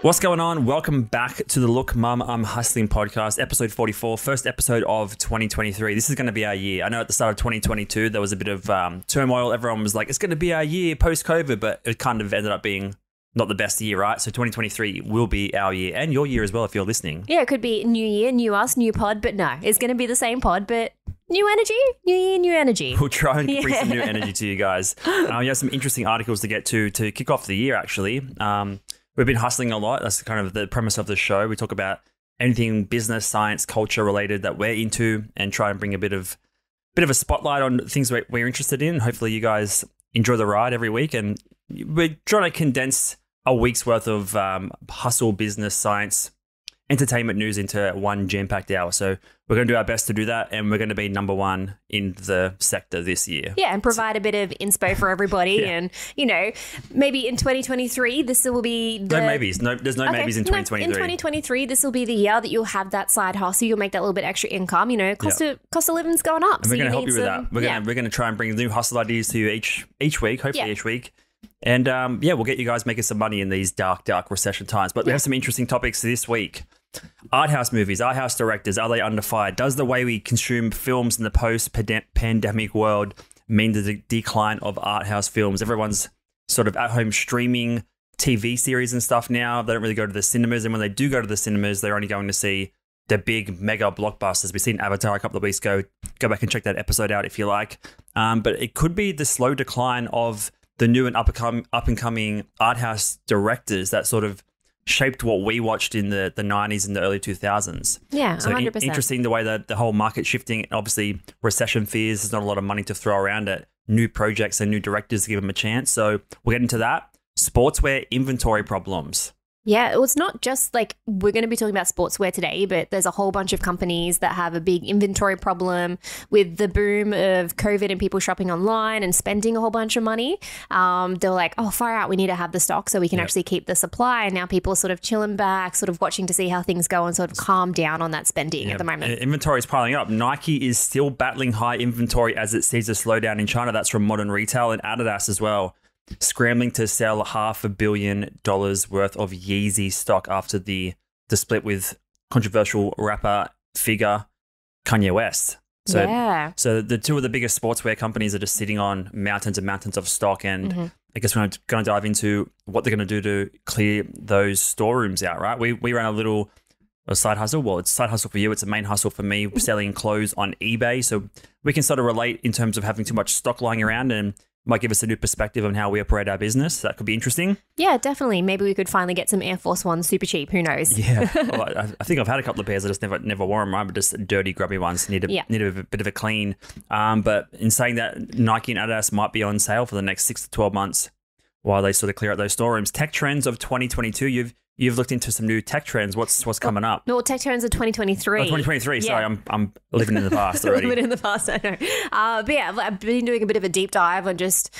What's going on? Welcome back to the Look Mum, I'm Hustling podcast, episode 44, first episode of 2023. This is going to be our year. I know at the start of 2022, there was a bit of turmoil. Everyone was like, it's going to be our year post-COVID, but it kind of ended up being not the best year, right? So 2023 will be our year and your year as well if you're listening. Yeah, it could be new year, new us, new pod, but no, it's going to be the same pod, but new energy, new year, new energy. We'll try and bring some new energy to you guys. We have some interesting articles to get to kick off the year, actually. We've been hustling a lot. That's kind of the premise of the show. We talk about anything business, science, culture related that we're into and try and bring a bit of a spotlight on things we're interested in. Hopefully you guys enjoy the ride every week. And we're trying to condense a week's worth of hustle, business, science, entertainment news into one jam-packed hour. So we're going to do our best to do that, and we're going to be number one in the sector this year. Yeah, and provide a bit of inspo for everybody. Yeah. And, you know, maybe in 2023, this will be the... No maybes. There's no maybes in 2023. In 2023, this will be the year that you'll have that side hustle. You'll make that little bit extra income. You know, cost of living's going up. And we're going to help you with that. We're going to try and bring new hustle ideas to you each week, hopefully each week. And we'll get you guys making some money in these dark recession times. But we have some interesting topics this week. Arthouse movies, arthouse directors, are they under fire? Does the way we consume films in the post-pandemic world mean the decline of arthouse films? Everyone's sort of at home streaming TV series and stuff now. They don't really go to the cinemas. And when they do go to the cinemas, they're only going to see the big mega blockbusters. We've seen Avatar a couple of weeks ago. Go back and check that episode out if you like. But it could be the slow decline of the new and up-and-coming arthouse directors that sort of shaped what we watched in the 90s and the early 2000s. Yeah, so 100%. Interesting the way that the whole market shifting, obviously recession fears, there's not a lot of money to throw around at new projects and new directors to give them a chance. So we'll get into that. Sportswear inventory problems. Yeah, it's not just like we're going to be talking about sportswear today, but there's a whole bunch of companies that have a big inventory problem with the boom of COVID and people shopping online and spending a whole bunch of money. They're like, oh, far out, we need to have the stock so we can actually keep the supply. And now people are sort of chilling back, sort of watching to see how things go and sort of calm down on that spending at the moment. Inventory is piling up. Nike is still battling high inventory as it sees a slowdown in China. That's from Modern Retail, and Adidas as well, scrambling to sell $500 million worth of Yeezy stock after the split with controversial rapper figure Kanye West. So the two of the biggest sportswear companies are just sitting on mountains and mountains of stock, and I guess we're going to dive into what they're going to do to clear those storerooms out, right? We ran a side hustle. Well, it's a side hustle for you. It's a main hustle for me, selling clothes on eBay. So we can sort of relate in terms of having too much stock lying around, and might give us a new perspective on how we operate our business. That could be interesting. Yeah, definitely. Maybe we could finally get some Air Force Ones super cheap. Who knows? Yeah. Well, I think I've had a couple of pairs. I just never wore them, right? But just dirty, grubby ones. Need a bit of a clean. But in saying that, Nike and Adidas might be on sale for the next 6 to 12 months while they sort of clear out those storerooms. Tech trends of 2022. You've looked into some new tech trends. What's coming up? No, tech trends of 2023. Oh, 2023. Yeah. Sorry, I'm living in the past already. Living in the past, I know. But yeah, I've been doing a bit of a deep dive on just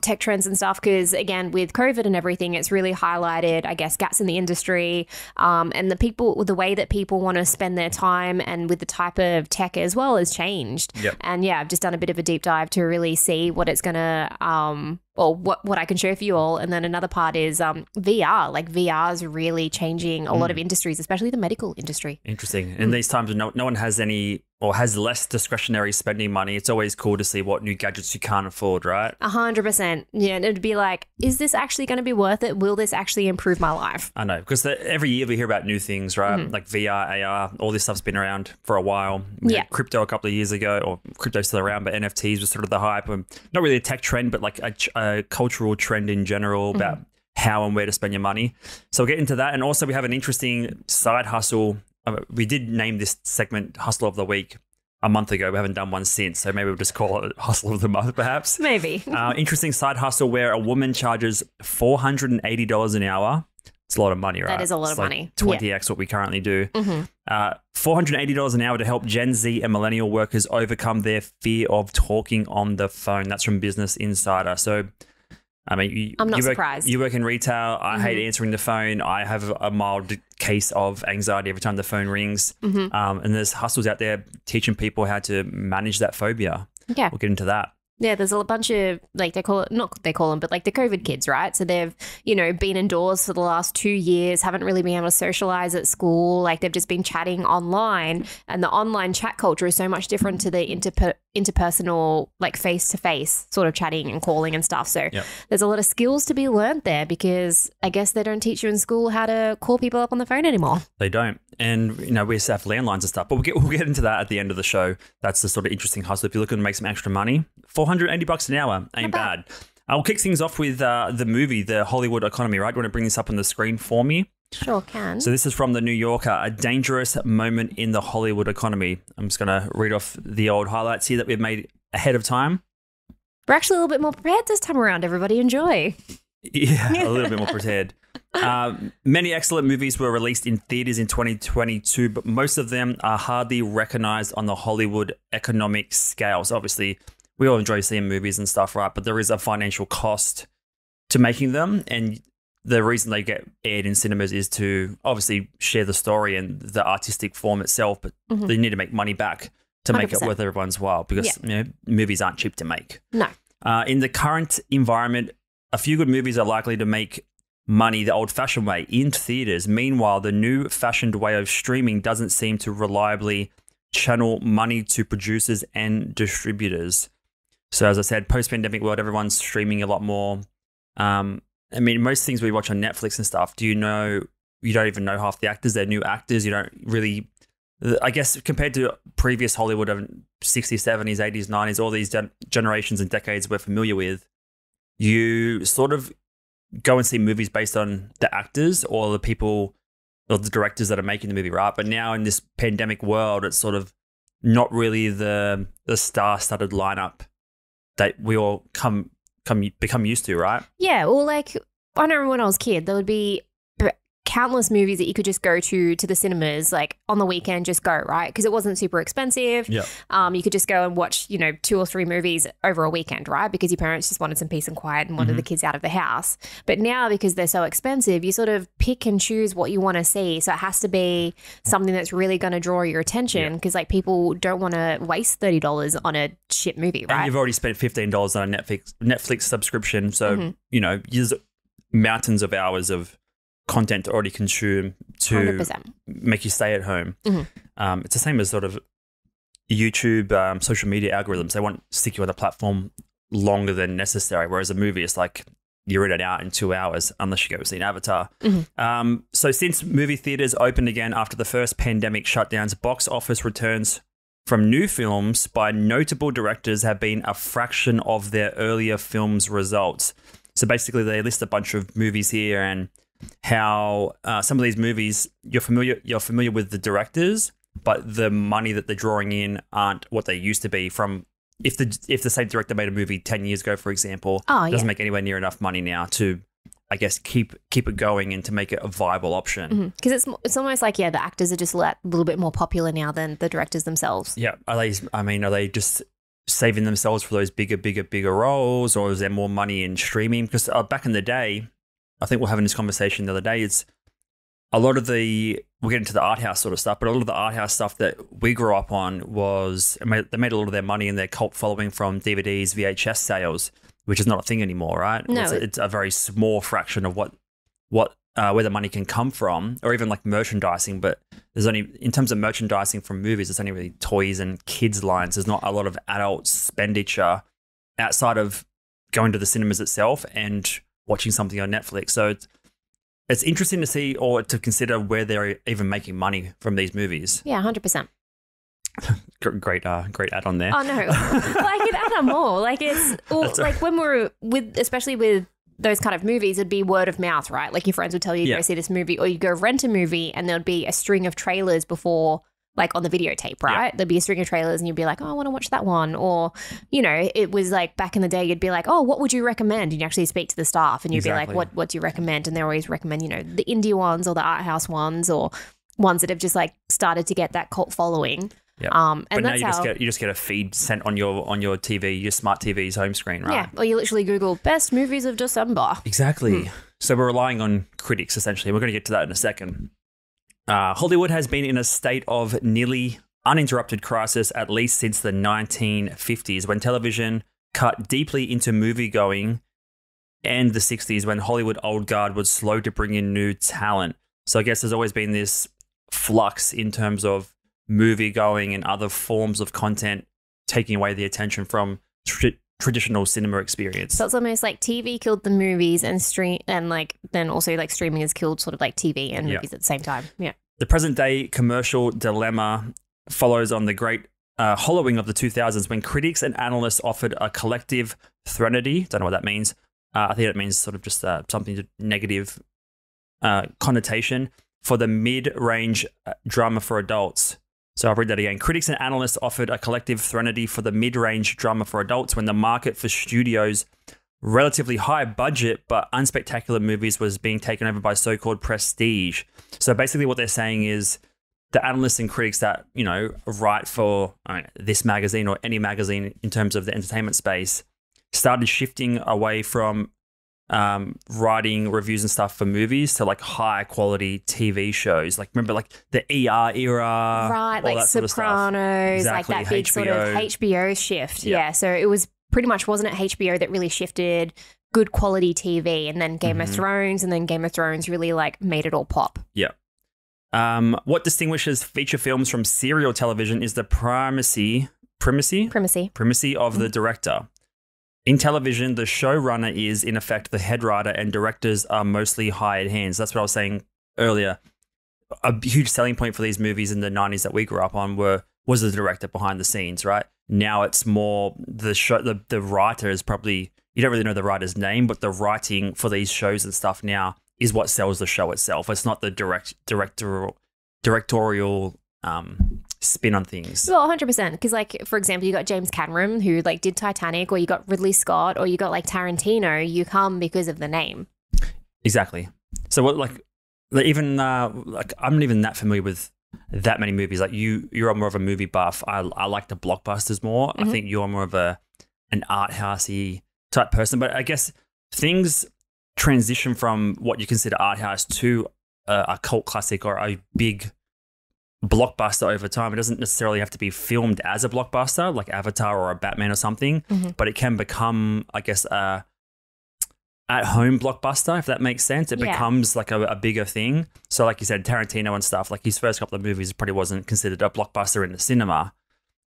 tech trends and stuff because, again, with COVID and everything, it's really highlighted, I guess, gaps in the industry and the way that people want to spend their time and with the type of tech as well has changed. Yep. And yeah, I've just done a bit of a deep dive to really see what it's going to or what I can share for you all. And then another part is VR. Like VR is really changing a lot of industries, especially the medical industry. Interesting. In these times, no one has any or has less discretionary spending money. It's always cool to see what new gadgets you can't afford, right? 100%. Yeah, and it'd be like, is this actually going to be worth it? Will this actually improve my life? I know, because every year we hear about new things, right? Like VR, AR, all this stuff's been around for a while. We had crypto a couple of years ago, or crypto's still around, but NFTs was sort of the hype. Not really a tech trend, but like a cultural trend in general about how and where to spend your money. So we'll get into that. And also we have an interesting side hustle. We did name this segment Hustle of the Week a month ago. We haven't done one since, so maybe we'll just call it Hustle of the Month, perhaps. Maybe. Interesting side hustle where a woman charges $480 an hour. It's a lot of money, right? That is a lot of money. 20x what we currently do. $480 an hour to help Gen Z and millennial workers overcome their fear of talking on the phone. That's from Business Insider. So I mean, I'm not surprised. You work in retail. I hate answering the phone. I have a mild case of anxiety every time the phone rings. And there's hustles out there teaching people how to manage that phobia. Yeah. We'll get into that. Yeah, there's a bunch of, like, they call them, but like the COVID kids, right? So they've, been indoors for the last 2 years, haven't really been able to socialize at school. Like, they've just been chatting online, and the online chat culture is so much different to the interpersonal, like face-to-face sort of chatting and calling and stuff. So there's a lot of skills to be learned there, because I guess they don't teach you in school how to call people up on the phone anymore. They don't. And, we just have landlines and stuff, but we'll get into that at the end of the show. That's the sort of interesting hustle. If you're looking to make some extra money, $480 an hour ain't bad. I'll kick things off with the movie, The Hollywood Economy, right? Do you want to bring this up on the screen for me? Sure can. So this is from The New Yorker, a dangerous moment in the Hollywood economy. I'm just going to read off the old highlights here that we've made ahead of time. We're actually a little bit more prepared this time around. Everybody enjoy. Yeah, a little bit more prepared. Many excellent movies were released in theaters in 2022, but most of them are hardly recognized on the Hollywood economic scale. So obviously, we all enjoy seeing movies and stuff, right? But there is a financial cost to making them. And the reason they get aired in cinemas is to obviously share the story and the artistic form itself, but they need to make money back to 100%. Make it worth everyone's while, because movies aren't cheap to make. No. In the current environment, a few good movies are likely to make money the old-fashioned way in theaters. Meanwhile, the new fashioned way of streaming doesn't seem to reliably channel money to producers and distributors. So as I said, post-pandemic world, everyone's streaming a lot more. Most things we watch on Netflix and stuff, you don't even know half the actors. They're new actors. You don't really, I guess, compared to previous Hollywood of 60s, 70s, 80s, 90s, all these generations and decades we're familiar with, you sort of go and see movies based on the actors or the people or the directors that are making the movie, right? But now in this pandemic world, it's sort of not really the star-studded lineup that we all become used to, right? Yeah, well, like, I know when I was a kid, there would be countless movies that you could just go to the cinemas, like on the weekend, just go, right? Because it wasn't super expensive. Yeah. You could just go and watch, 2 or 3 movies over a weekend, right? Because your parents just wanted some peace and quiet and wanted the kids out of the house. But now, because they're so expensive, you sort of pick and choose what you want to see. So it has to be something that's really going to draw your attention, because like people don't want to waste $30 on a shit movie, right? And you've already spent $15 on a Netflix subscription. So, there's mountains of hours of content to already consume to 100%. Make you stay at home. It's the same as sort of YouTube, social media algorithms. They want to stick you on the platform longer than necessary, whereas a movie is like you're in and out in 2 hours, unless you go see an Avatar. So since movie theaters opened again after the first pandemic shutdowns, box office returns from new films by notable directors have been a fraction of their earlier films' results. So basically, they list a bunch of movies here and how some of these movies you're familiar with the directors, but the money that they're drawing in aren't what they used to be. From if the same director made a movie 10 years ago, for example, it doesn't make anywhere near enough money now to, I guess, keep it going and to make it a viable option. Because it's almost like, the actors are just a little bit more popular now than the directors themselves. Yeah, are they just saving themselves for those bigger roles, or is there more money in streaming? Because back in the day, I think we're having this conversation the other day, it's a lot of we'll get into the art house sort of stuff, but a lot of the art house stuff that we grew up on they made a lot of their money and their cult following from DVDs, VHS sales, which is not a thing anymore, right? No. It's a very small fraction of where the money can come from, or even like merchandising. But there's only, in terms of merchandising from movies, there's only really toys and kids lines. There's not a lot of adult expenditure outside of going to the cinemas itself and watching something on Netflix. So it's interesting to see or to consider where they're even making money from these movies. Yeah, 100%. Great add on there. Oh no, I could add on more. Like like when we're especially with those kind of movies, it'd be word of mouth, right? Like your friends would tell you go see this movie, or you go rent a movie, and there'd be a string of trailers before, like on the videotape, right? Yeah. There'd be a string of trailers and you'd be like, oh, I want to watch that one. Or, it was like back in the day, you'd be like, oh, what would you recommend? And you actually speak to the staff and you'd be like, what do you recommend? And they always recommend, the indie ones or the art house ones, or ones that have just like started to get that cult following. Yep. And but that's now you just get a feed sent on your TV, your smart TV's home screen, right? Yeah, or you literally Google best movies of December. Exactly. So we're relying on critics, essentially. We're going to get to that in a second. Hollywood has been in a state of nearly uninterrupted crisis at least since the 1950s, when television cut deeply into movie-going and the 60s when Hollywood old guard was slow to bring in new talent. So I guess there's always been this flux in terms of movie-going and other forms of content taking away the attention from traditional cinema experience. So it's almost like TV killed the movies and then also like streaming has killed sort of like TV and movies at the same time. Yeah. The present day commercial dilemma follows on the great hollowing of the 2000s when critics and analysts offered a collective threnody. Don't know what that means. I think it means sort of just something negative connotation for the mid-range drama for adults. So I'll read that again. Critics and analysts offered a collective threnody for the mid-range drama for adults when the market for studios' relatively high budget but unspectacular movies was being taken over by so-called prestige. So basically what they're saying is the analysts and critics that, write for this magazine or any magazine in terms of the entertainment space started shifting away from writing reviews and stuff for movies to like high quality TV shows. Like remember like the ER era, right? Like Sopranos, exactly, like that big HBO. Sort of HBO shift. Yeah. So it was pretty much, wasn't it HBO that really shifted good quality TV, and then Game of Thrones, and then Game of Thrones really like made it all pop. Yeah. What distinguishes feature films from serial television is the primacy of the director. In television, the showrunner is, in effect, the head writer, and directors are mostly hired hands. That's what I was saying earlier. A huge selling point for these movies in the 90s that we grew up on was the director behind the scenes, right? Now it's more the writer is probably, you don't really know the writer's name, but the writing for these shows and stuff now is what sells the show itself. It's not the directorial spin on things. Well, 100%. Because, like, for example, you got James Cameron who like did Titanic, or you got Ridley Scott, or you got like Tarantino. You come because of the name. Exactly. So what, like even like I'm not even that familiar with that many movies. Like you're more of a movie buff. I like the blockbusters more. I think you're more of an art housey type person. But I guess things transition from what you consider art house to a cult classic or a big blockbuster over time. It doesn't necessarily have to be filmed as a blockbuster like Avatar or a Batman or something, but it can become, I guess, a at-home blockbuster, if that makes sense. It becomes like a bigger thing. So like you said, Tarantino and stuff, like his first couple of movies probably wasn't considered a blockbuster in the cinema,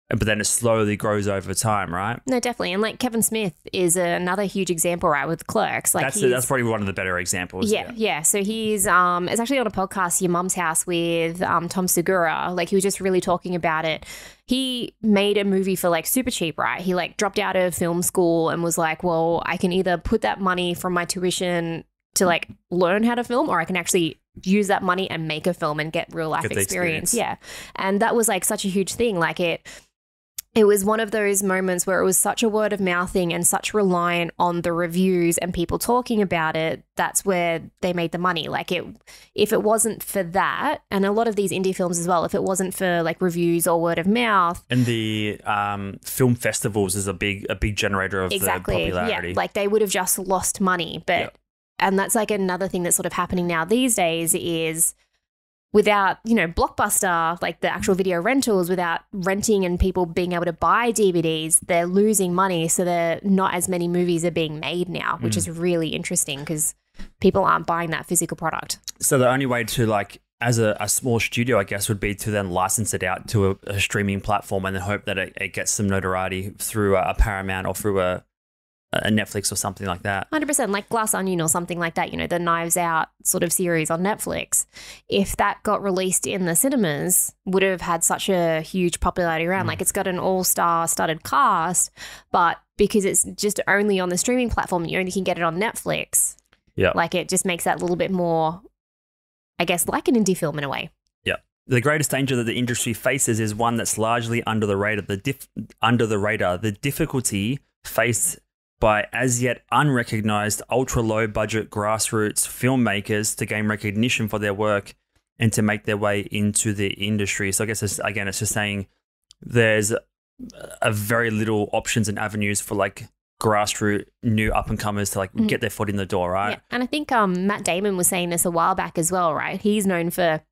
but then it slowly grows over time, right? No, definitely. And like Kevin Smith is another huge example, right, with Clerks. Like that's probably one of the better examples. Yeah. So he's it's actually on a podcast, Your Mum's House, with Tom Segura. Like he was just really talking about it. He made a movie for like super cheap, right? He like dropped out of film school and was like, well, I can either put that money from my tuition to like learn how to film, or I can actually use that money and make a film and get real life experience. Yeah. And that was like such a huge thing. Like it was one of those moments where it was such a word of mouth thing and such reliant on the reviews and people talking about it. That's where they made the money. Like if it wasn't for that, and a lot of these indie films as well, if it wasn't for like reviews or word of mouth. And the film festivals is a big generator of the popularity. Yeah, like they would have just lost money. And that's like another thing that's sort of happening now these days is, without, Blockbuster, like the actual video rentals, without renting and people being able to buy DVDs, they're losing money. So not as many movies are being made now, which is really interesting because people aren't buying that physical product. So the only way to like, as a small studio, I guess, would be to then license it out to a streaming platform and then hope that it gets some notoriety through a Paramount or through a Netflix or something like that. 100%, like Glass Onion or something like that, the Knives Out sort of series on Netflix. If that got released in the cinemas, would have had such a huge popularity around. Like it's got an all-star studded cast, but because it's just only on the streaming platform, you only can get it on Netflix. Yeah. Like it just makes that a little bit more, I guess, like an indie film in a way. Yeah. The greatest danger that the industry faces is one that's largely under the radar. The difficulty faced by as yet unrecognized ultra-low budget grassroots filmmakers to gain recognition for their work and to make their way into the industry. So I guess, it's just saying there's a very little options and avenues for like grassroots new up-and-comers to like get their foot in the door, right? Yeah. And I think Matt Damon was saying this a while back as well, right? He's known for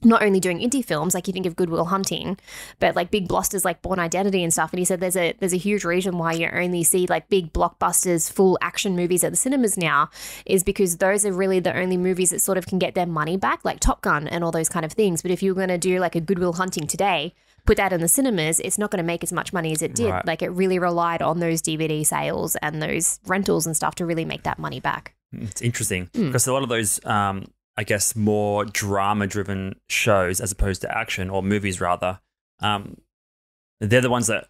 not only doing indie films, like you think of Good Will Hunting, but like big blockbusters like Born Identity and stuff. And he said there's a huge reason why you only see like big blockbusters, full action movies at the cinemas now, is because those are really the only movies that sort of can get their money back, like Top Gun and all those kind of things. But if you were going to do like a Good Will Hunting today, put that in the cinemas, it's not going to make as much money as it did. Right. Like it really relied on those DVD sales and those rentals and stuff to really make that money back. It's interesting because a lot of those I guess more drama-driven shows as opposed to action, or movies rather, they're the ones that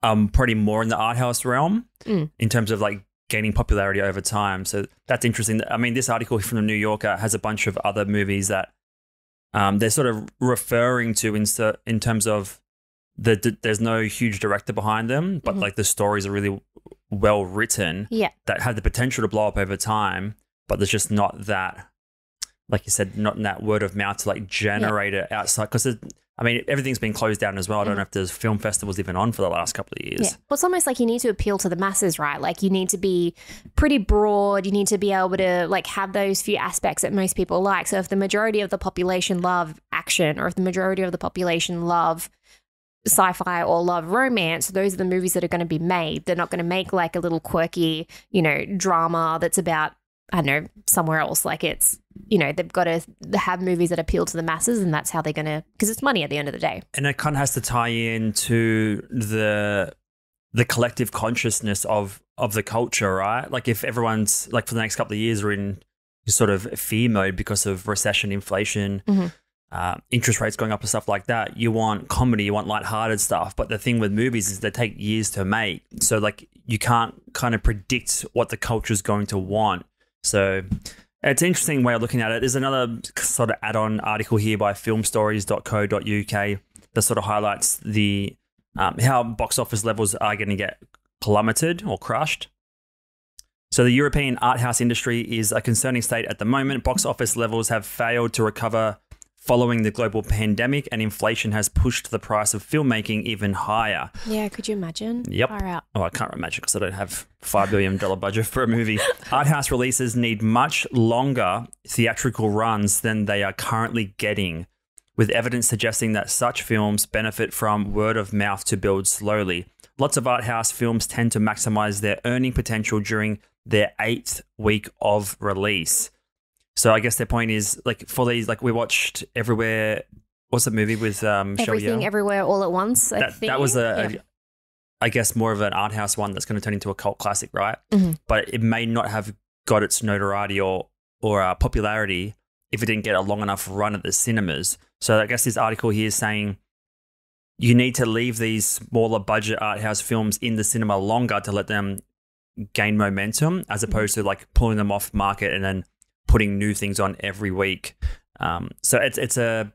are pretty more in the art house realm in terms of like gaining popularity over time. So that's interesting. I mean, this article from the New Yorker has a bunch of other movies that they're sort of referring to in terms of there's no huge director behind them, but like the stories are really well written that have the potential to blow up over time, but there's just not that, like you said, not in that word of mouth to like generate it outside. Because I mean, everything's been closed down as well. I don't know if there's film festivals even on for the last couple of years. Yeah. Well, it's almost like you need to appeal to the masses, right? Like you need to be pretty broad. You need to be able to like have those few aspects that most people like. So if the majority of the population love action, or if the majority of the population love sci-fi or love romance, those are the movies that are going to be made. They're not going to make like a little quirky, drama that's about, I don't know, somewhere else. Like it's, they've got to have movies that appeal to the masses, and that's how they're going to, because it's money at the end of the day. And it kind of has to tie into the collective consciousness of the culture, right? Like if everyone's like for the next couple of years are in sort of fear mode because of recession, inflation, interest rates going up and stuff like that, you want comedy, you want lighthearted stuff. But the thing with movies is they take years to make. So like you can't kind of predict what the culture is going to want. So it's an interesting way of looking at it. There's another sort of add-on article here by filmstories.co.uk that sort of highlights the how box office levels are going to get plummeted or crushed. So the European art house industry is a concerning state at the moment. Box office levels have failed to recover following the global pandemic, and inflation has pushed the price of filmmaking even higher. Yeah, could you imagine? Yep. Far out. Oh, I can't imagine because I don't have $5 billion budget for a movie. Art house releases need much longer theatrical runs than they are currently getting, with evidence suggesting that such films benefit from word of mouth to build slowly. Lots of art house films tend to maximize their earning potential during their 8th week of release. So I guess their point is, like, for these, like, we watched Everywhere. What's the movie with Everything, Yeoh? Everywhere, All at Once. I think. That was I guess more of an art house one that's going to turn into a cult classic, right? But it may not have got its notoriety or popularity if it didn't get a long enough run at the cinemas. So I guess this article here is saying you need to leave these smaller budget art house films in the cinema longer to let them gain momentum, as opposed to like pulling them off market and then putting new things on every week. So it's a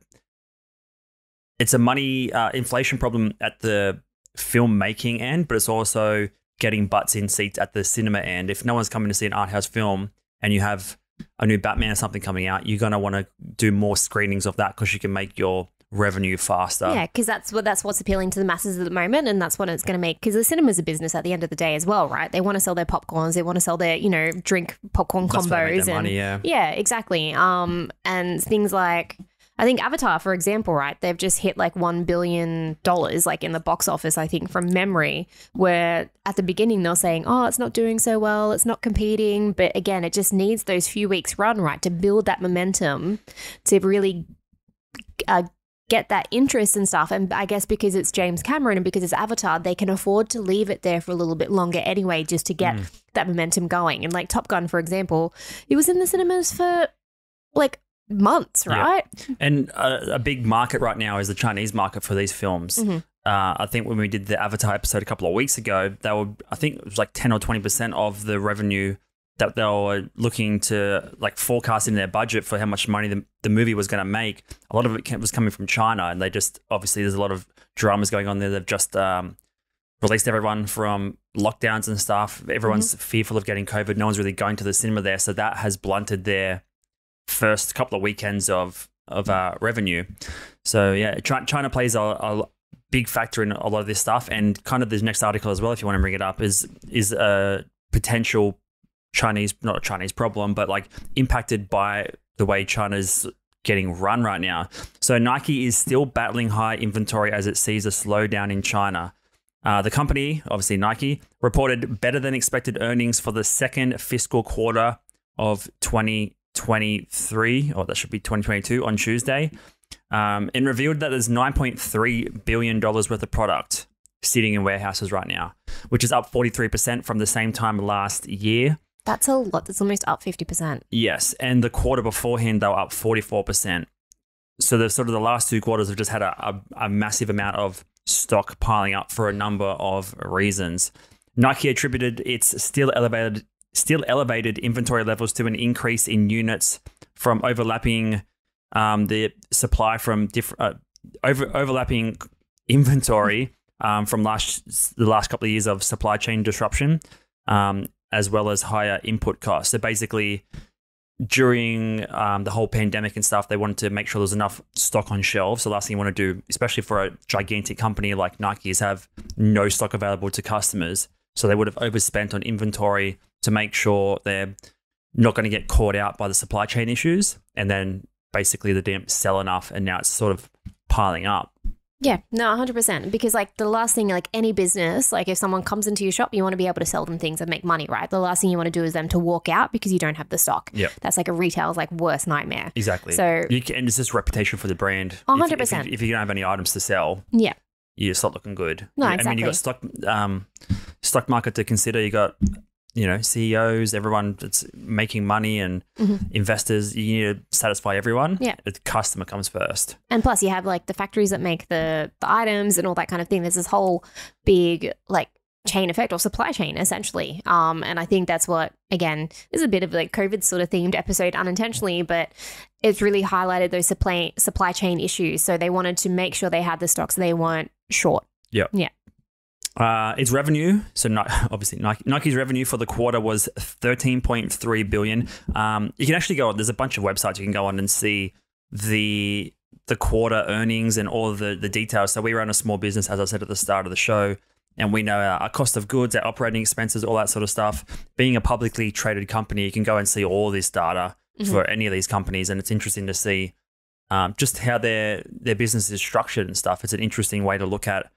money inflation problem at the filmmaking end, but it's also getting butts in seats at the cinema end. If no one's coming to see an art house film and you have a new Batman or something coming out, you're going to want to do more screenings of that because you can make your revenue faster. Yeah, because that's what's appealing to the masses at the moment, and that's what it's going to make, because the cinema's a business at the end of the day as well, right? They want to sell their popcorns, they want to sell their, drink popcorn That's combos and money, yeah. Yeah, exactly. And things like, I think Avatar, for example, right? They've just hit like $1 billion like in the box office, I think, from memory, where at the beginning they're saying, oh, it's not doing so well, it's not competing. But again, it just needs those few weeks run, right, to build that momentum to really get that interest and stuff. And I guess because it's James Cameron and because it's Avatar, they can afford to leave it there for a little bit longer anyway, just to get that momentum going. And like Top Gun, for example, it was in the cinemas for like months, right? Yeah. And a big market right now is the Chinese market for these films. I think when we did the Avatar episode a couple of weeks ago, I think it was like 10 or 20% of the revenue that they were looking to like forecast in their budget for how much money the movie was going to make. A lot of it was coming from China, and they just, obviously there's a lot of dramas going on there. They've just released everyone from lockdowns and stuff. Everyone's fearful of getting COVID. No one's really going to the cinema there. So that has blunted their first couple of weekends of revenue. So yeah, China plays a big factor in a lot of this stuff. And kind of this next article as well, if you want to bring it up, is a potential not a Chinese problem, but like impacted by the way China's getting run right now. So Nike is still battling high inventory as it sees a slowdown in China. The company, obviously Nike, reported better than expected earnings for the second fiscal quarter of 2023, or that should be 2022, on Tuesday, and revealed that there's $9.3 billion worth of product sitting in warehouses right now, which is up 43% from the same time last year. That's a lot. That's almost up 50%. Yes, and the quarter beforehand, they were up 44%. So the sort of the last two quarters have just had a massive amount of stock piling up for a number of reasons. Nike attributed its still elevated inventory levels to an increase in units from overlapping the supply from different overlapping inventory from the last couple of years of supply chain disruption, as well as higher input costs. So basically, during the whole pandemic and stuff, they wanted to make sure there's enough stock on shelves. So the last thing you want to do, especially for a gigantic company like Nike, is have no stock available to customers. So they would have overspent on inventory to make sure they're not going to get caught out by the supply chain issues. And then basically they didn't sell enough, and now it's sort of piling up. Yeah, no, 100%. Because like the last thing, like any business, like if someone comes into your shop, you want to be able to sell them things and make money, right? The last thing you want to do is them to walk out because you don't have the stock. Yeah, that's like a retailer's like worst nightmare. Exactly. So and it's just reputation for the brand. 100%. If you don't have any items to sell, yeah, you start looking good. No, exactly. I mean, you got stock market to consider. You got CEOs, everyone that's making money, and investors. You need to satisfy everyone. Yeah, the customer comes first. And plus, you have like the factories that make the items and all that kind of thing. There's this whole big like chain effect or supply chain essentially. And I think that's what, again, this is a bit of like COVID sort of themed episode unintentionally, but it's really highlighted those supply chain issues. So they wanted to make sure they had the stock so they weren't short. Yep. Yeah. Its revenue, so obviously Nike's revenue for the quarter was $13.3 billion. You can actually go on, there's a bunch of websites you can go on and see the quarter earnings and all of the details. So we run a small business, as I said at the start of the show, and we know our cost of goods, our operating expenses, all that sort of stuff. Being a publicly traded company, you can go and see all this data for any of these companies, and it's interesting to see just how their business is structured and stuff. It's an interesting way to look at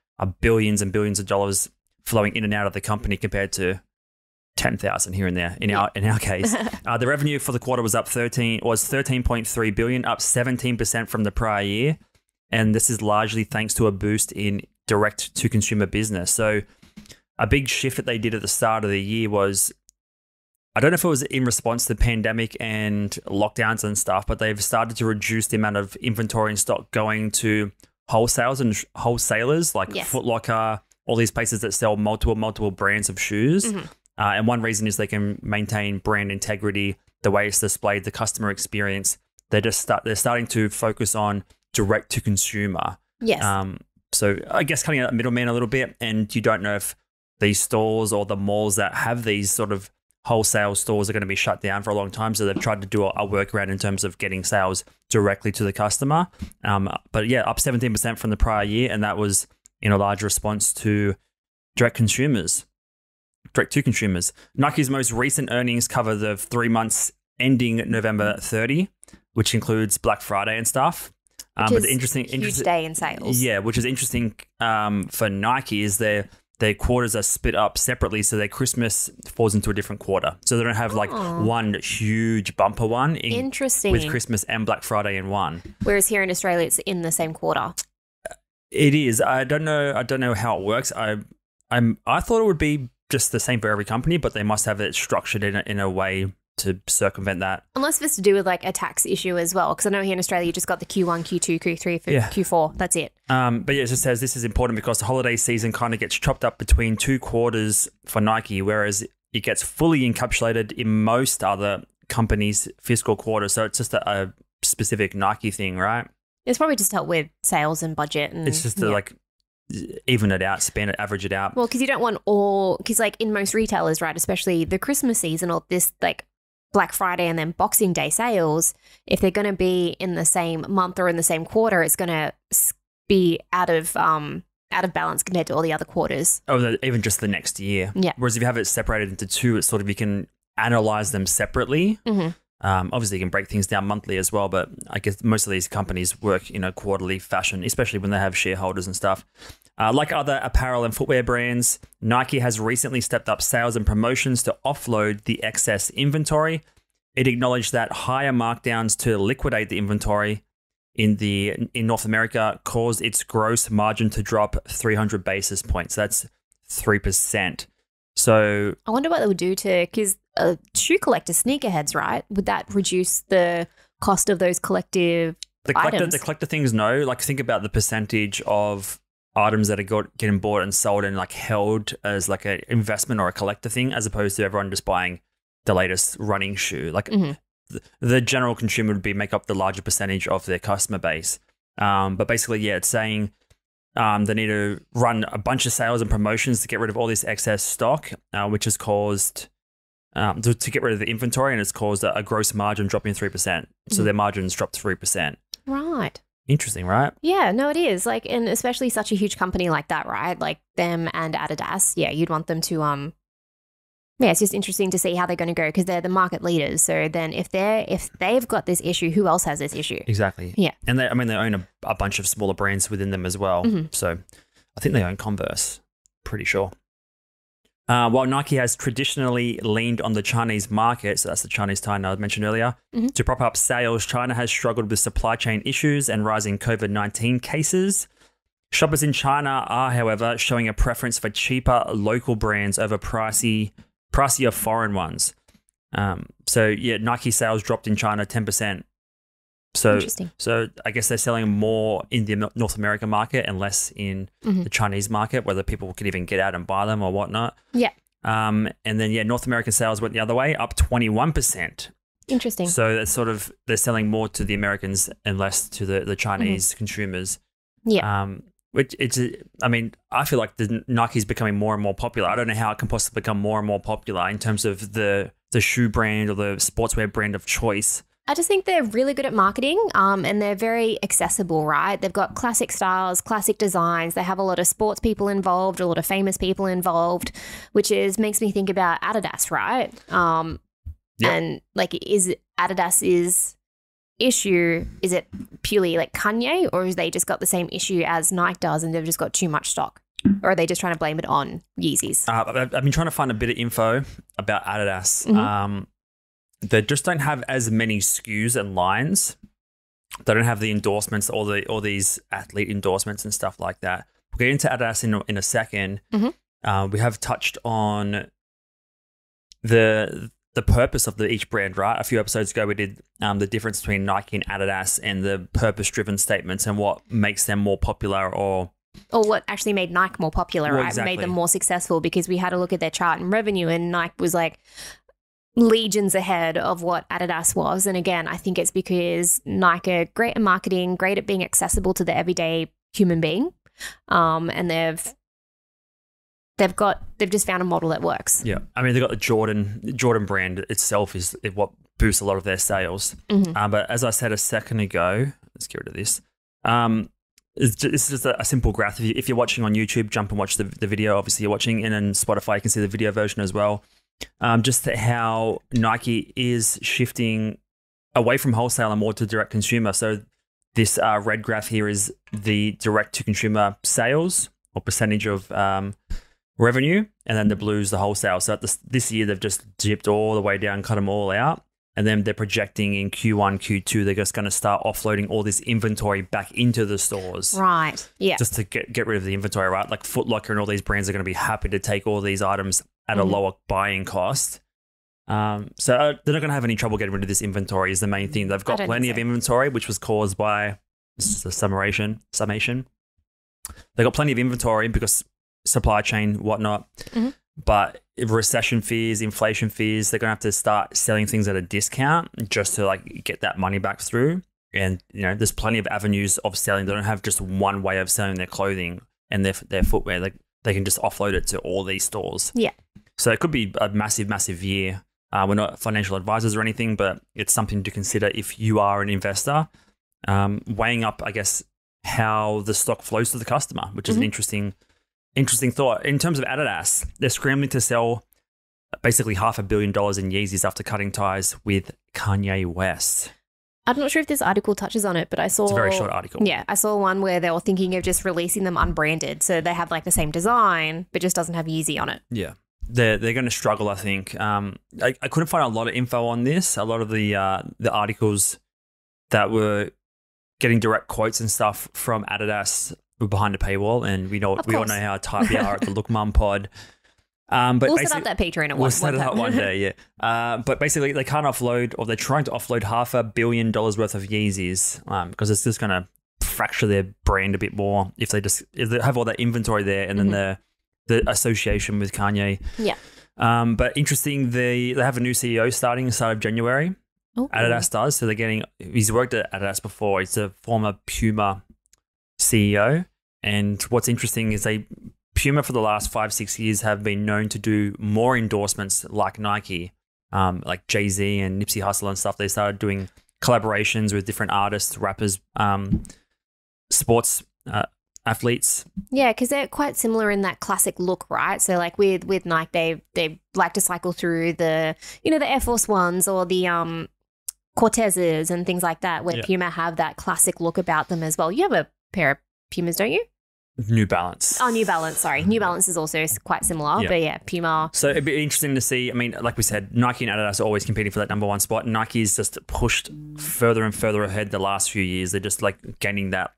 billions and billions of dollars flowing in and out of the company compared to 10,000 here and there in our case. The revenue for the quarter was 13.3 billion, up 17% from the prior year, and this is largely thanks to a boost in direct to consumer business. So a big shift that they did at the start of the year was, I don't know if it was in response to the pandemic and lockdowns and stuff, but they've started to reduce the amount of inventory and stock going to wholesalers like Foot Locker, all these places that sell multiple brands of shoes. And one reason is they can maintain brand integrity, the way it's displayed, the customer experience. They're starting to focus on direct to consumer. Yes. So I guess cutting out that middleman a little bit, and you don't know if these stores or the malls that have these sort of wholesale stores are going to be shut down for a long time. So they've tried to do a workaround in terms of getting sales directly to the customer. But yeah, up 17% from the prior year. And that was in a large response to direct to consumers. Nike's most recent earnings cover the 3 months ending November 30, which includes Black Friday and stuff. But the interesting day in sales. Yeah, which is interesting for Nike is their quarters are split up separately, so their Christmas falls into a different quarter. So they don't have like one huge bumper one. Interesting. With Christmas and Black Friday in one. Whereas here in Australia, it's in the same quarter. It is. I don't know how it works. I thought it would be just the same for every company, but they must have it structured in a way to circumvent that. Unless it's to do with like a tax issue as well, because I know here in Australia you just got the Q1, Q2, Q3, Q4. That's it. But yeah, it just says this is important because the holiday season kind of gets chopped up between two quarters for Nike, whereas it gets fully encapsulated in most other companies' fiscal quarters. So it's just a specific Nike thing, right? It's probably just to help with sales and budget. And it's just to like even it out, span it, average it out. Well, because you don't want because like in most retailers, right, especially the Christmas season or this like Black Friday and then Boxing Day sales, if they're going to be in the same month or in the same quarter, it's going to be out of balance compared to all the other quarters. Oh, even just the next year. Yeah. Whereas if you have it separated into two, it's sort of you can analyze them separately. Obviously, you can break things down monthly as well, but I guess most of these companies work in a quarterly fashion, especially when they have shareholders and stuff. Like other apparel and footwear brands, Nike has recently stepped up sales and promotions to offload the excess inventory. It acknowledged that higher markdowns to liquidate the inventory in North America caused its gross margin to drop 300 basis points. That's 3%. So I wonder what they would do because shoe collector sneakerheads, right? Would that reduce the cost of those collective items? The collector things, no. Like, think about the percentage of items that are getting bought and sold and like held as like an investment or a collector thing, as opposed to everyone just buying the latest running shoe. Like the general consumer would make up the larger percentage of their customer base. But basically, yeah, it's saying they need to run a bunch of sales and promotions to get rid of all this excess stock, which has caused to get rid of the inventory, and it's caused a gross margin dropping 3%. So their margins dropped 3%. Right. Interesting, right? Yeah, no, it is. Like, and especially such a huge company like that, right? Like them and Adidas. Yeah, you'd want them to yeah, it's just interesting to see how they're going to go because they're the market leaders. So then if they've got this issue, who else has this issue? Exactly. Yeah. And they own a bunch of smaller brands within them as well. So I think they own Converse, pretty sure. While Nike has traditionally leaned on the Chinese market, so that's the Chinese tie I mentioned earlier, to prop up sales, China has struggled with supply chain issues and rising COVID-19 cases. Shoppers in China are, however, showing a preference for cheaper local brands over pricier foreign ones. So yeah, Nike sales dropped in China 10%. So I guess they're selling more in the North American market and less in the Chinese market, whether people can even get out and buy them or whatnot. Yeah. And then yeah, North American sales went the other way, up 21%. Interesting. So that's sort of, they're selling more to the Americans and less to the Chinese consumers. Yeah. Which I feel like the Nike's becoming more and more popular. I don't know how it can possibly become more and more popular in terms of the shoe brand or the sportswear brand of choice. I just think they're really good at marketing, and they're very accessible, right? They've got classic styles, classic designs. They have a lot of sports people involved, a lot of famous people involved, which makes me think about Adidas, right? And like, is Adidas's issue, is it purely like Kanye, or is they just got the same issue as Nike does and they've just got too much stock? Or are they just trying to blame it on Yeezys? I've been trying to find a bit of info about Adidas. They just don't have as many SKUs and lines. They don't have the endorsements, all these athlete endorsements and stuff like that. We'll get into Adidas in a second. We have touched on the purpose of each brand, right? A few episodes ago, we did the difference between Nike and Adidas and the purpose-driven statements and what makes them more popular or what actually made Nike more popular, right? Exactly. Made them more successful, because we had a look at their chart and revenue, and Nike was like legions ahead of what Adidas was. And again, I think it's because Nike are great at marketing, great at being accessible to the everyday human being, and they've just found a model that works. Yeah, I mean, they've got the Jordan brand itself is what boosts a lot of their sales. But as I said a second ago, let's get rid of this. It's just a simple graph. If you're watching on YouTube, jump and watch the video. Obviously, you're watching, and on Spotify, you can see the video version as well. Just how Nike is shifting away from wholesale and more to direct consumer. So this red graph here is the direct to consumer sales or percentage of revenue, and then the blue is the wholesale. So this year they've just dipped all the way down, cut them all out, and then they're projecting in Q1, Q2 they're just going to start offloading all this inventory back into the stores. Right. Yeah. Just to get rid of the inventory, right? Like Foot Locker and all these brands are going to be happy to take all these items at a lower buying cost. So they're not going to have any trouble getting rid of this inventory is the main thing. They've got plenty of inventory, which was caused by, this is the summation. They've got plenty of inventory because supply chain, whatnot. But recession fears, inflation fears, they're going to have to start selling things at a discount just to like get that money back through. And, you know, there's plenty of avenues of selling. They don't have just one way of selling their clothing and their footwear. Like, they can just offload it to all these stores. Yeah. So it could be a massive, massive year. We're not financial advisors or anything, but it's something to consider if you are an investor, weighing up, I guess, how the stock flows to the customer, which is an interesting thought. In terms of Adidas, they're scrambling to sell basically $500 million in Yeezys after cutting ties with Kanye West. I'm not sure if this article touches on it, but I saw... It's a very short article. Yeah, I saw one where they were thinking of just releasing them unbranded. So they have like the same design, but just doesn't have Yeezy on it. Yeah. They're going to struggle, I think. I couldn't find a lot of info on this. A lot of the articles that were getting direct quotes and stuff from Adidas were behind a paywall, and we all know how tight we are at the Look Mum pod. But we'll set up that Patreon. We'll set it up one day, yeah. But basically, they can't offload, or they're trying to offload $500 million worth of Yeezys because it's just going to fracture their brand a bit more if they have all that inventory there, and then the association with Kanye. Yeah. But interesting, they have a new CEO starting the start of January. Oh, Adidas does. So he's worked at Adidas before. He's a former Puma CEO. And what's interesting is Puma for the last 5-6 years have been known to do more endorsements like Nike, like Jay-Z and Nipsey Hussle and stuff. They started doing collaborations with different artists, rappers, sports athletes. Yeah, because they're quite similar in that classic look, right? So like with Nike, they like to cycle through the Air Force Ones or the Cortezes and things like that, where Puma have that classic look about them as well. You have a pair of Pumas, don't you? New Balance. Oh, New Balance, sorry. New Balance is also quite similar, but yeah, Puma. So it'd be interesting to see. I mean, like we said, Nike and Adidas are always competing for that number one spot. Nike's just pushed further and further ahead the last few years. They're just like gaining that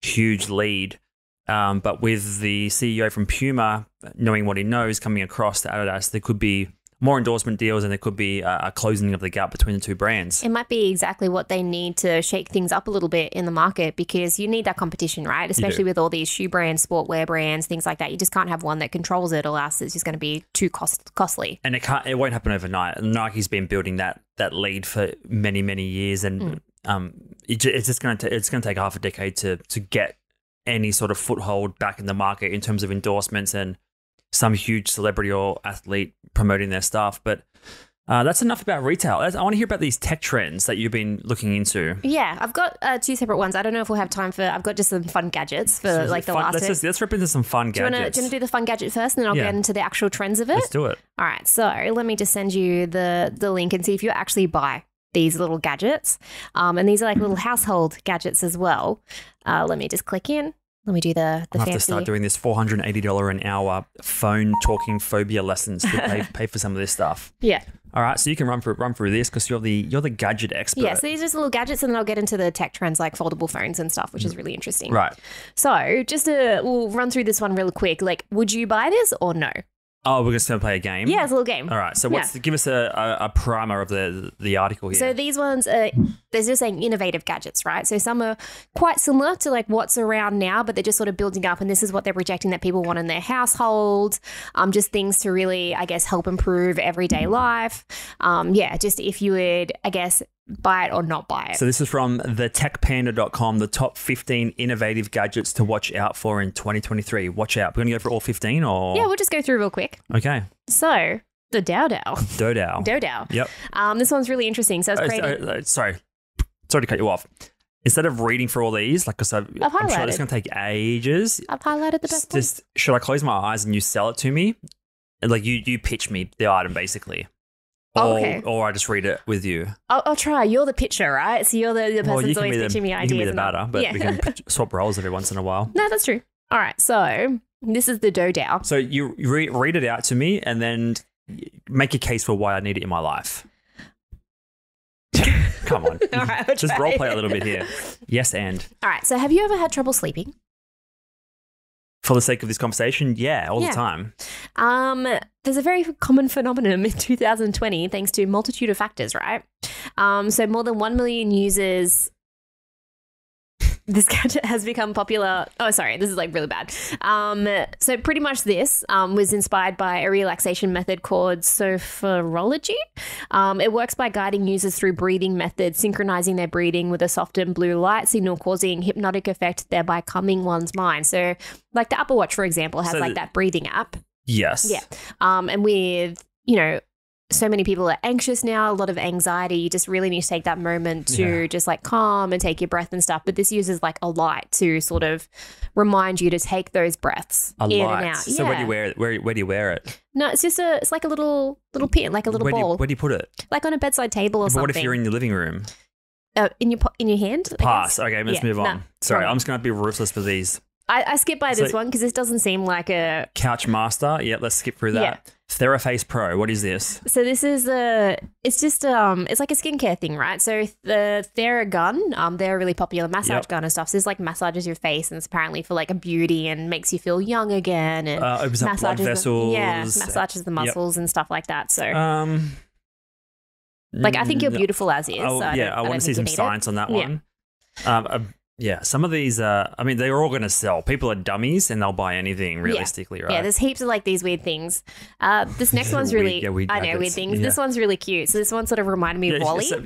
huge lead. But with the CEO from Puma knowing what he knows coming across to Adidas, there could be more endorsement deals, and there could be a closing of the gap between the two brands. It might be exactly what they need to shake things up a little bit in the market, because you need that competition, right? Especially with all these shoe brands, sportwear brands, things like that. You just can't have one that controls it, or else it's just going to be too costly. And it won't happen overnight. Nike's been building that lead for many, many years, and it's going to take half a decade to get any sort of foothold back in the market in terms of endorsements and some huge celebrity or athlete promoting their stuff. But that's enough about retail. I want to hear about these tech trends that you've been looking into. Yeah, I've got two separate ones. I don't know if we'll have time for... I've got just some fun gadgets for the last bit. Let's rip into some fun gadgets. Do you want to do the fun gadget first, and then I'll get into the actual trends of it? Let's do it. All right, so let me just send you the link and see if you actually buy these little gadgets. And these are like little household gadgets as well. Let me just click in. Let me do the I'll have to start doing this $480 an hour phone talking phobia lessons to pay for some of this stuff. Yeah. All right, so you can run through this because you're the gadget expert. Yeah, so these are just little gadgets, and then I'll get into the tech trends like foldable phones and stuff, which is really interesting. Right. So we'll run through this one real quick. Like, would you buy this or no? Oh, we're just going to play a game? Yeah, it's a little game. All right. So give us a primer of the article here. So these ones are, they're just saying innovative gadgets, right? So some are quite similar to like what's around now, but they're just sort of building up, and this is what they're projecting that people want in their household. Just things to really, I guess, help improve everyday life. Just if you would, I guess, buy it or not buy it. So this is from thetechpanda.com, the top 15 innovative gadgets to watch out for in 2023. Watch out. We're going to go for all 15 or? Yeah, we'll just go through real quick. Okay. So the Dow. Yep. This one's really interesting. So it's creating... Sorry to cut you off. Instead of reading for all these, like I said, I'm sure it's going to take ages. I've highlighted the best ones. Should I close my eyes and you sell it to me? Like you pitch me the item basically. Or I just read it with you. I'll try. You're the pitcher, right? So you're the person who's always pitching me ideas. You can be the batter, but we can swap roles every once in a while. No, that's true. All right, so this is the Dow. So you read it out to me and then make a case for why I need it in my life. Come on. All right, just role play a little bit here. Yes, and. All right, so have you ever had trouble sleeping? For the sake of this conversation, all the time. There's a very common phenomenon in 2020 thanks to a multitude of factors, right? So more than 1 million users... This gadget has become popular. Oh, sorry, this is like really bad. So pretty much this was inspired by a relaxation method called sophrology. It works by guiding users through breathing methods, synchronizing their breathing with a softened blue light signal, causing hypnotic effect, thereby calming one's mind. So like the Apple Watch, for example, has that breathing app. Yes. Yeah. And with, so many people are anxious now, a lot of anxiety. You just really need to take that moment to just like calm and take your breath and stuff. But this uses like a light to sort of remind you to take those breaths in and out. So where do you wear it? Where do you wear it? No, it's just it's like a little pin, like a little ball. Where do you put it? Like on a bedside table or something. What if you're in your living room? In your hand? Pass. Okay, let's move on. Sorry, I'm just going to be ruthless for these. I skip by this one because this doesn't seem like a... Couch Master. Yeah, let's skip through that. Yeah. TheraFace Pro. What is this? So this is it's just it's like a skincare thing, right? So the TheraGun, they're a really popular massage gun and stuff. So this like massages your face and it's apparently for like a beauty and makes you feel young again and opens up blood vessels. Massages the muscles and stuff like that. So like I think you're beautiful as is. I want to see some science on that one. Yeah, some of these, they're all going to sell. People are dummies and they'll buy anything realistically, right? Yeah, there's heaps of like these weird things. This next one's really, weird things. Yeah. This one's really cute. So this one sort of reminded me of Wally. So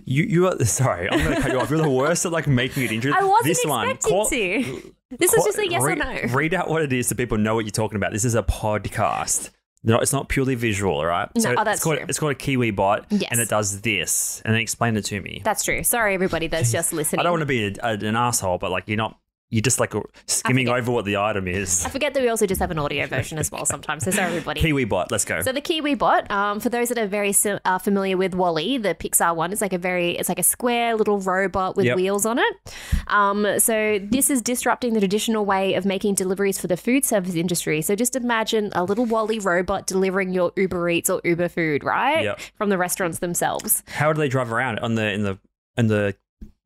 you are, sorry, I'm going to cut you off. You're the worst at like making it interesting. I wasn't expecting to. This is just a yes or no. Read out what it is so people know what you're talking about. This is a podcast. No, it's not purely visual, right? No, that's true. It's called a Kiwi bot, and it does this. And then explain it to me. That's true. Sorry, everybody that's just listening. I don't want to be an asshole, but like you're just like skimming over what the item is. I forget that we also just have an audio version as well sometimes. So sorry, everybody. Kiwi bot, let's go. So the Kiwi bot, for those that are very familiar with Wall-E, the Pixar one, it's like a square little robot with wheels on it. So this is disrupting the traditional way of making deliveries for the food service industry. So just imagine a little Wall-E robot delivering your Uber Eats or Uber food, right? Yep. From the restaurants themselves. How do they drive around in the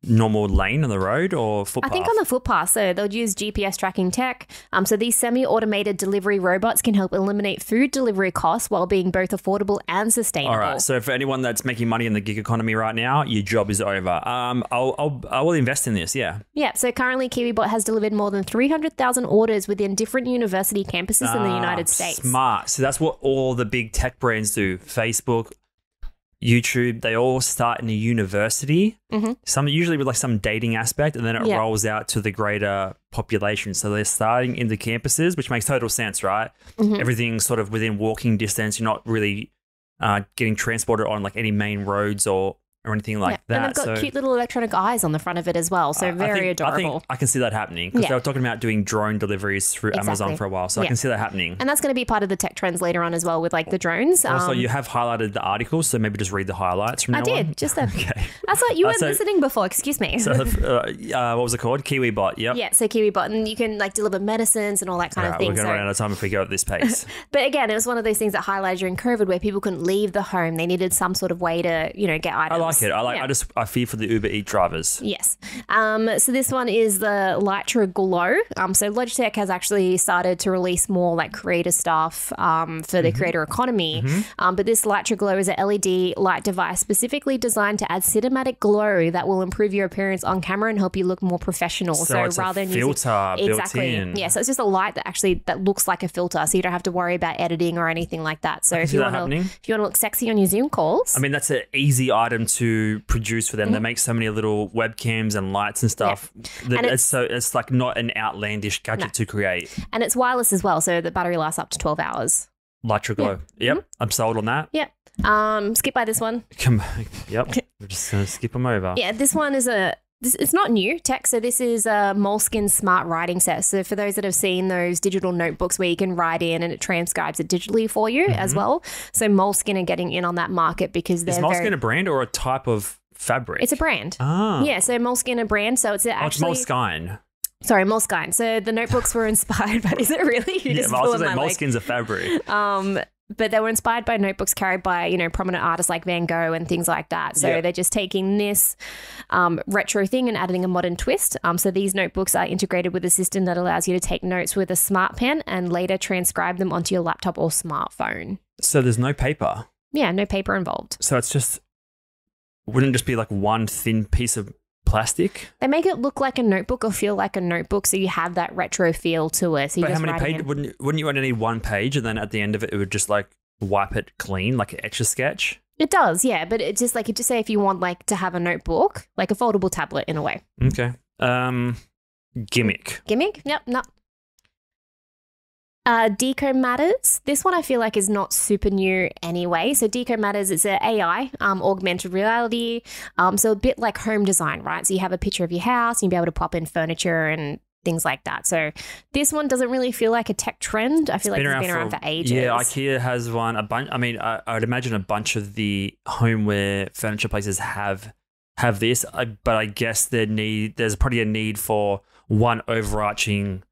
normal lane on the road or footpath? I think on the footpath. So they'll use GPS tracking tech. So these semi-automated delivery robots can help eliminate food delivery costs while being both affordable and sustainable. All right. So for anyone that's making money in the gig economy right now, your job is over. I will invest in this. Yeah. Yeah. So currently, KiwiBot has delivered more than 300,000 orders within different university campuses in the United States. Smart. So that's what all the big tech brands do. Facebook, YouTube, they all start in a university, some usually with like some dating aspect, and then it rolls out to the greater population. So they're starting in the campuses, which makes total sense, right? Everything's sort of within walking distance. You're not really getting transported on like any main roads or anything like that. And they've got cute little electronic eyes on the front of it as well. So very adorable. I think I can see that happening because they were talking about doing drone deliveries through Amazon for a while. So I can see that happening. And that's going to be part of the tech trends later on as well with like the drones. Also, you have highlighted the article, so maybe just read the highlights from now on. I did, just then. Okay. That's what you weren't listening before. Excuse me. So what was it called? KiwiBot. Yep. Yeah, so KiwiBot. And you can like deliver medicines and all that kind of thing. We're going to run out of time if we go at this pace. But again, it was one of those things that highlighted during COVID where people couldn't leave the home. They needed some sort of way to, get items. I like it. I fear for the Uber Eats drivers. Yes. So this one is the Lytra Glow. So Logitech has actually started to release more like creator stuff for the creator economy. But this Lytra Glow is a LED light device specifically designed to add cinematic glow that will improve your appearance on camera and help you look more profestional. So it's rather than filter built in. Yeah. So it's just a light that looks like a filter, so you don't have to worry about editing or anything like that. So if you want to look sexy on your Zoom calls, I mean that's an easy item to produce for them. They make so many little webcams and lights and stuff. And it's like not an outlandish gadget to create. And it's wireless as well, so the battery lasts up to 12 hours. Lytra Glow. Yep. I'm sold on that. Yep. Skip by this one. Yep. We're just going to skip them over. Yeah, this one is it's not new tech. So this is a Moleskine smart writing set. So for those that have seen those digital notebooks where you can write in and it transcribes it digitally for you as well. So Moleskine are getting in on that market because they're Moleskine a brand or a type of fabric? It's a brand. Yeah, so Moleskine a brand. So it's actually... it's Moleskine. Sorry, Moleskine. So the notebooks were inspired by... Is it really? Moleskine's a fabric. But they were inspired by notebooks carried by, prominent artists like Van Gogh and things like that. So they're just taking this retro thing and adding a modern twist. So these notebooks are integrated with a system that allows you to take notes with a smart pen and later transcribe them onto your laptop or smartphone. So there's no paper? Yeah, no paper involved. So it's just... Wouldn't it just be like one thin piece of plastic? They make it look like a notebook or feel like a notebook, so you have that retro feel to it. So but how many pages? Wouldn't you only need one page, and then at the end of it, it would just like wipe it clean, like an Etch-a-Sketch? It does, yeah. But it just say if you want like to have a notebook, like a foldable tablet in a way. Okay. Gimmick. Gimmick? Yep. No. Deco Matters. This one I feel like is not super new anyway. So Deco Matters is an AI, augmented reality. So a bit like home design, right? So you have a picture of your house, and you'll be able to pop in furniture and things like that. So this one doesn't really feel like a tech trend. I feel like it's been around for ages. Yeah, IKEA has one. I would imagine a bunch of the homeware furniture places have this, but I guess there's probably a need for one overarching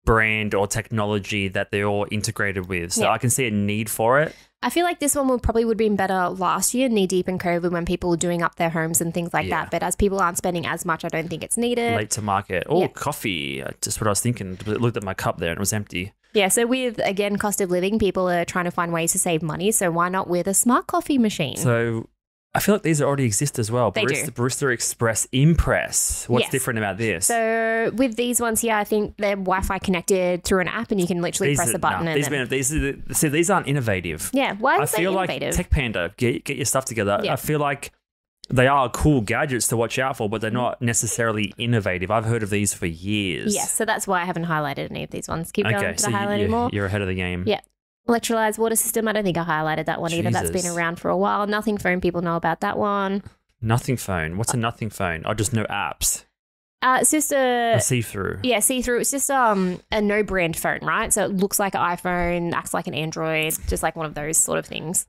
brand or technology that they're all integrated with. So I can see a need for it. I feel like this one would have been better last year, knee deep in COVID, when people were doing up their homes and things like that. But as people aren't spending as much, I don't think it's needed. Late to market. Oh, coffee. Just what I was thinking. I looked at my cup there and it was empty. Yeah, so with, again, cost of living, people are trying to find ways to save money. So why not with a smart coffee machine? So I feel like these already exist as well. They do. Barista Express Impress. What's different about this? So with these ones here, I think they're Wi-Fi connected through an app, and you can literally press a button. These aren't innovative. Yeah, why are they innovative? I feel like Tech Panda, get your stuff together. Yeah. I feel like they are cool gadgets to watch out for, but they're not necessarily innovative. I've heard of these for years. Yes, so that's why I haven't highlighted any of these ones. Keep going. Did I highlight any more? You're ahead of the game. Yeah. Electrolyzed water system. I don't think I highlighted that one either. That's been around for a while. Nothing phone. People know about that one. Nothing phone. What's a nothing phone? I just know apps. It's just a see-through. Yeah, see-through. It's just a no-brand phone, right? So it looks like an iPhone, acts like an Android, just like one of those sort of things.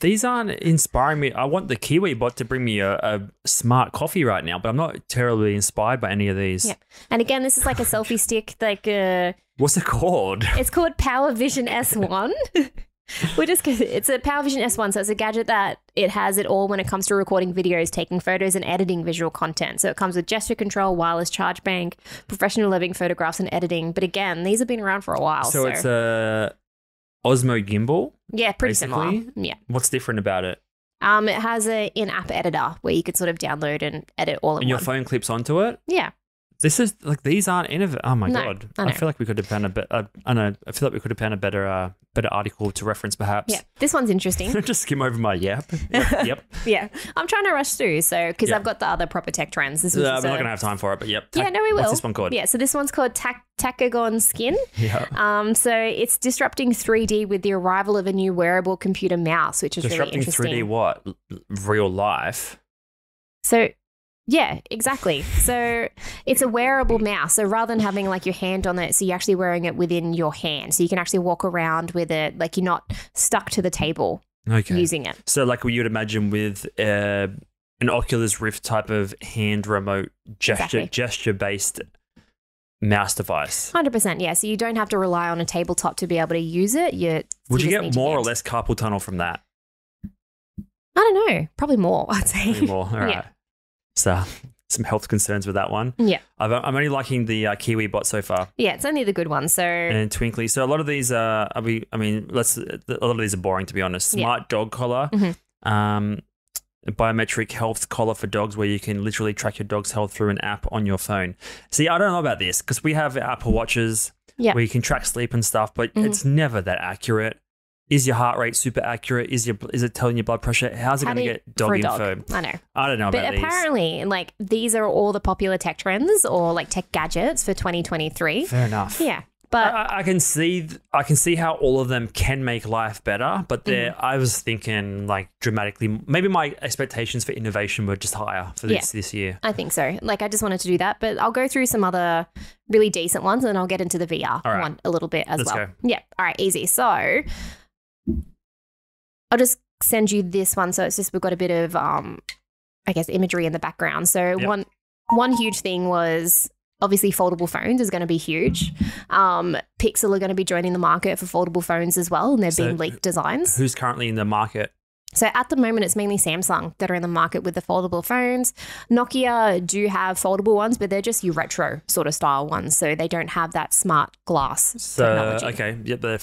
These aren't inspiring me. I want the Kiwi bot to bring me a smart coffee right now, but I'm not terribly inspired by any of these. Yeah, and again, this is like a selfie stick. What's it called? It's called Power Vision S1. It's a Power Vision S1, so it's a gadget that it has it all when it comes to recording videos, taking photos, and editing visual content. So it comes with gesture control, wireless charge bank, professional living photographs, and editing. But again, these have been around for a while. So it's a Osmo gimbal? Yeah, pretty basically. Similar. Yeah. What's different about it? It has an in-app editor where you could sort of download and edit all in one. And your phone clips onto it? Yeah. This is like these aren't innovative. Oh my god! I feel like we could have found a bit. I know. I feel like we could have found a better article to reference, perhaps. Yeah, this one's interesting. Just skim over my yep. Yeah, I'm trying to rush through, so because I've got the other proper tech trends. We're not going to have time for it, but yep. Yeah, no, we will. What's this one called? Yeah, so this one's called Tachagon Skin. Yeah. So it's disrupting 3D with the arrival of a new wearable computer mouse, which is really interesting. Disrupting 3D what? Real life. So. Yeah, exactly. So it's a wearable mouse. So rather than having like your hand on it, so you're actually wearing it within your hand. So you can actually walk around with it, like you're not stuck to the table using it. So like what you would imagine with an Oculus Rift type of hand remote gesture-based mouse device. 100%, yeah. So you don't have to rely on a tabletop to be able to use it. Would you get more or less carpal tunnel from that? I don't know. Probably more, I'd say. Probably more. All right. Yeah. So some health concerns with that one. Yeah. I'm only liking the Kiwi bot so far. Yeah, it's only the good ones. So and Twinkly. So a lot of these a lot of these are boring, to be honest. Smart dog collar, biometric health collar for dogs, where you can literally track your dog's health through an app on your phone. See, I don't know about this because we have Apple Watches where you can track sleep and stuff, but it's never that accurate. Is your heart rate super accurate? Is it telling your blood pressure? How's it going to get dog info? I know. I don't know about these. But apparently, like, these are all the popular tech trends or like tech gadgets for 2023. Fair enough. Yeah. But I can see how all of them can make life better, but I was thinking like dramatically. Maybe my expectations for innovation were just higher for this year. I think so. Like I just wanted to do that, but I'll go through some other really decent ones, and I'll get into the VR one a little bit as well. Let's go. Yeah. All right. Easy. So I'll just send you this one. So it's just we've got a bit of imagery in the background. So one huge thing was. Obviously, foldable phones is going to be huge. Pixel are going to be joining the market for foldable phones as well, and they've been leaked designs. Who's currently in the market? So at the moment, it's mainly Samsung that are in the market with the foldable phones. Nokia do have foldable ones, but they're just your retro sort of style ones, so they don't have that smart glass technology. Okay, yep, they're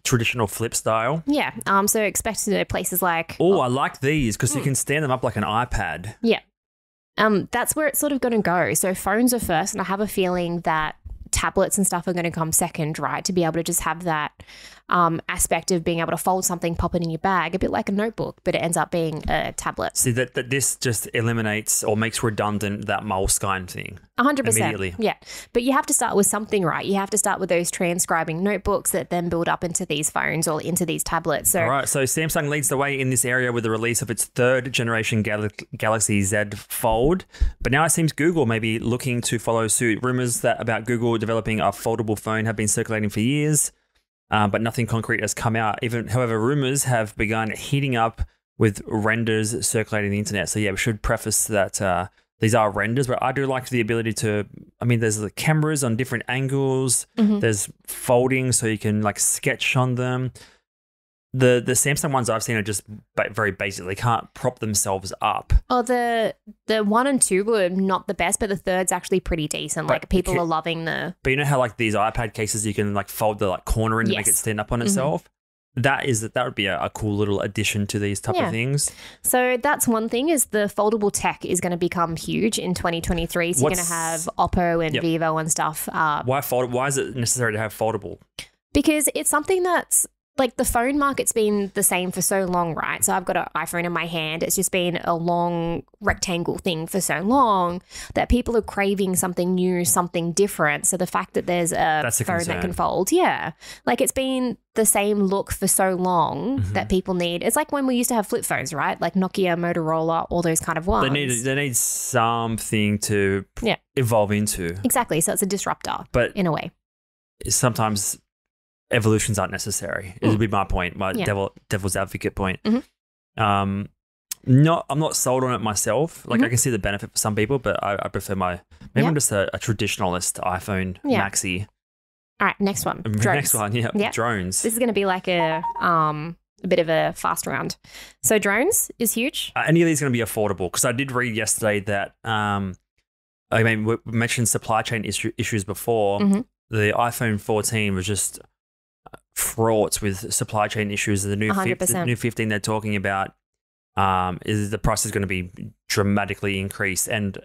traditional flip style. Yeah. So expect places like. Oh, I like these because you can stand them up like an iPad. Yeah. That's where it's sort of going to go. So phones are first, and I have a feeling that tablets and stuff are going to come second, right? To be able to just have that aspect of being able to fold something, pop it in your bag, a bit like a notebook, but it ends up being a tablet. See, that this just eliminates or makes redundant that Moleskine thing. 100%. immediately. Yeah. But you have to start with something, right? You have to start with those transcribing notebooks that then build up into these phones or into these tablets. So, all right. So Samsung leads the way in this area with the release of its third generation Galaxy Z Fold. But now it seems Google may be looking to follow suit. Rumors about Google developing a foldable phone have been circulating for years, but nothing concrete has come out. However, rumors have begun heating up with renders circulating the internet. So yeah, we should preface that these are renders, but I do like the ability to, there's the cameras on different angles. There's folding so you can like sketch on them. The Samsung ones I've seen are just very basic. They can't prop themselves up. Oh, the 1 and 2 were not the best, but the third's actually pretty decent. Like people are loving the... But you know how like these iPad cases, you can like fold the like corner in to make it stand up on itself? That would be a cool little addition to these type of things. So that's one thing, is the foldable tech is going to become huge in 2023. So you're going to have Oppo and Vivo and stuff. Why is it necessary to have foldable? Because it's something that's like the phone market's been the same for so long, right? So I've got an iPhone in my hand. It's just been a long rectangle thing for so long that people are craving something new, something different. So the fact that there's a phone that can fold, like it's been the same look for so long that people need. It's like when we used to have flip phones, right? Like Nokia, Motorola, all those kind of ones. They need something to evolve into. Exactly. So it's a disruptor, but in a way. Sometimes evolutions aren't necessary. It would be my point, my devil's advocate point. I'm not sold on it myself. Like I can see the benefit for some people, but I prefer I'm just a traditionalist iPhone maxi. All right, next one. Drones. Next one, drones. This is going to be like a bit of a fast round. So drones is huge. Any of these going to be affordable? Because I did read yesterday that, we mentioned supply chain issues before. The iPhone 14 was just fraught with supply chain issues. The new 15 they're talking about is the price is going to be dramatically increased, and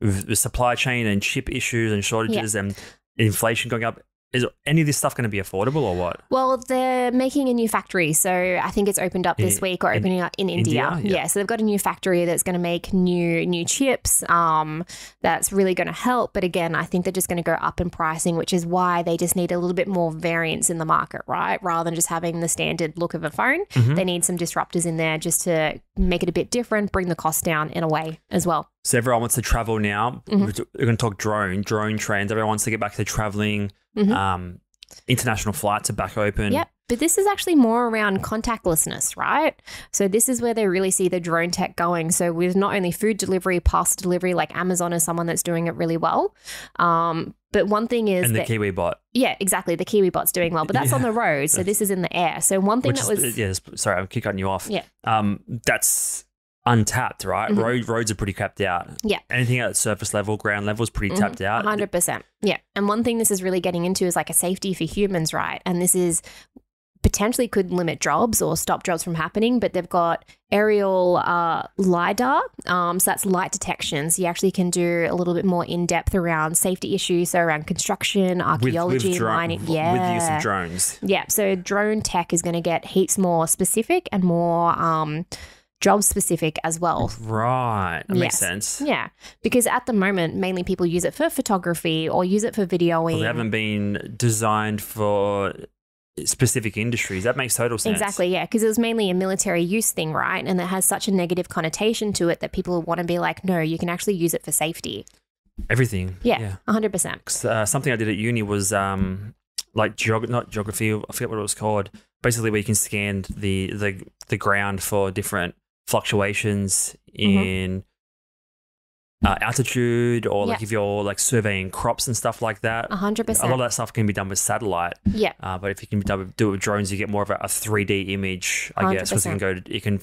with the supply chain and chip issues and shortages and inflation going up, is any of this stuff going to be affordable or what? Well, they're making a new factory. So I think it's opened up this week or opening up in India. Yeah. So they've got a new factory that's going to make new chips that's really going to help. But again, I think they're just going to go up in pricing, which is why they just need a little bit more variance in the market, right? Rather than just having the standard look of a phone, they need some disruptors in there just to make it a bit different, bring the cost down in a way as well. So everyone wants to travel now. We're going to talk drone trends. Everyone wants to get back to traveling. International flights are back open. Yep. But this is actually more around contactlessness, right? So this is where they really see the drone tech going. So with not only food delivery, parcel delivery, like Amazon is someone that's doing it really well. But one thing is the Kiwi bot. Yeah, exactly. The Kiwi bot's doing well, but that's on the road. So this is in the air. So one thing sorry, I keep cutting you off. Yeah. That's untapped, right? Roads are pretty capped out. Yeah. Anything at surface level, ground level is pretty tapped out. 100%. Yeah. And one thing this is really getting into is like a safety for humans, right? And this is potentially could limit jobs or stop jobs from happening, but they've got aerial LiDAR. So that's light detection. So you actually can do a little bit more in-depth around safety issues, so around construction, archaeology, mining. With the use of drones. Yeah. So drone tech is going to get heaps more specific and more job specific as well. Right. That makes sense. Yeah. Because at the moment, mainly people use it for photography or use it for videoing. Well, they haven't been designed for specific industries. That makes total sense. Exactly, yeah. Because it was mainly a military use thing, right? And it has such a negative connotation to it that people want to be like, no, you can actually use it for safety. Everything. Yeah. 100%. Something I did at uni was like not geography, I forget what it was called. Basically where you can scan the ground for different fluctuations in altitude, or like if you're like surveying crops and stuff like that. 100%. A lot of that stuff can be done with satellite. Yeah. But if you can do it with drones, you get more of a 3D image, I guess, 100%. because you can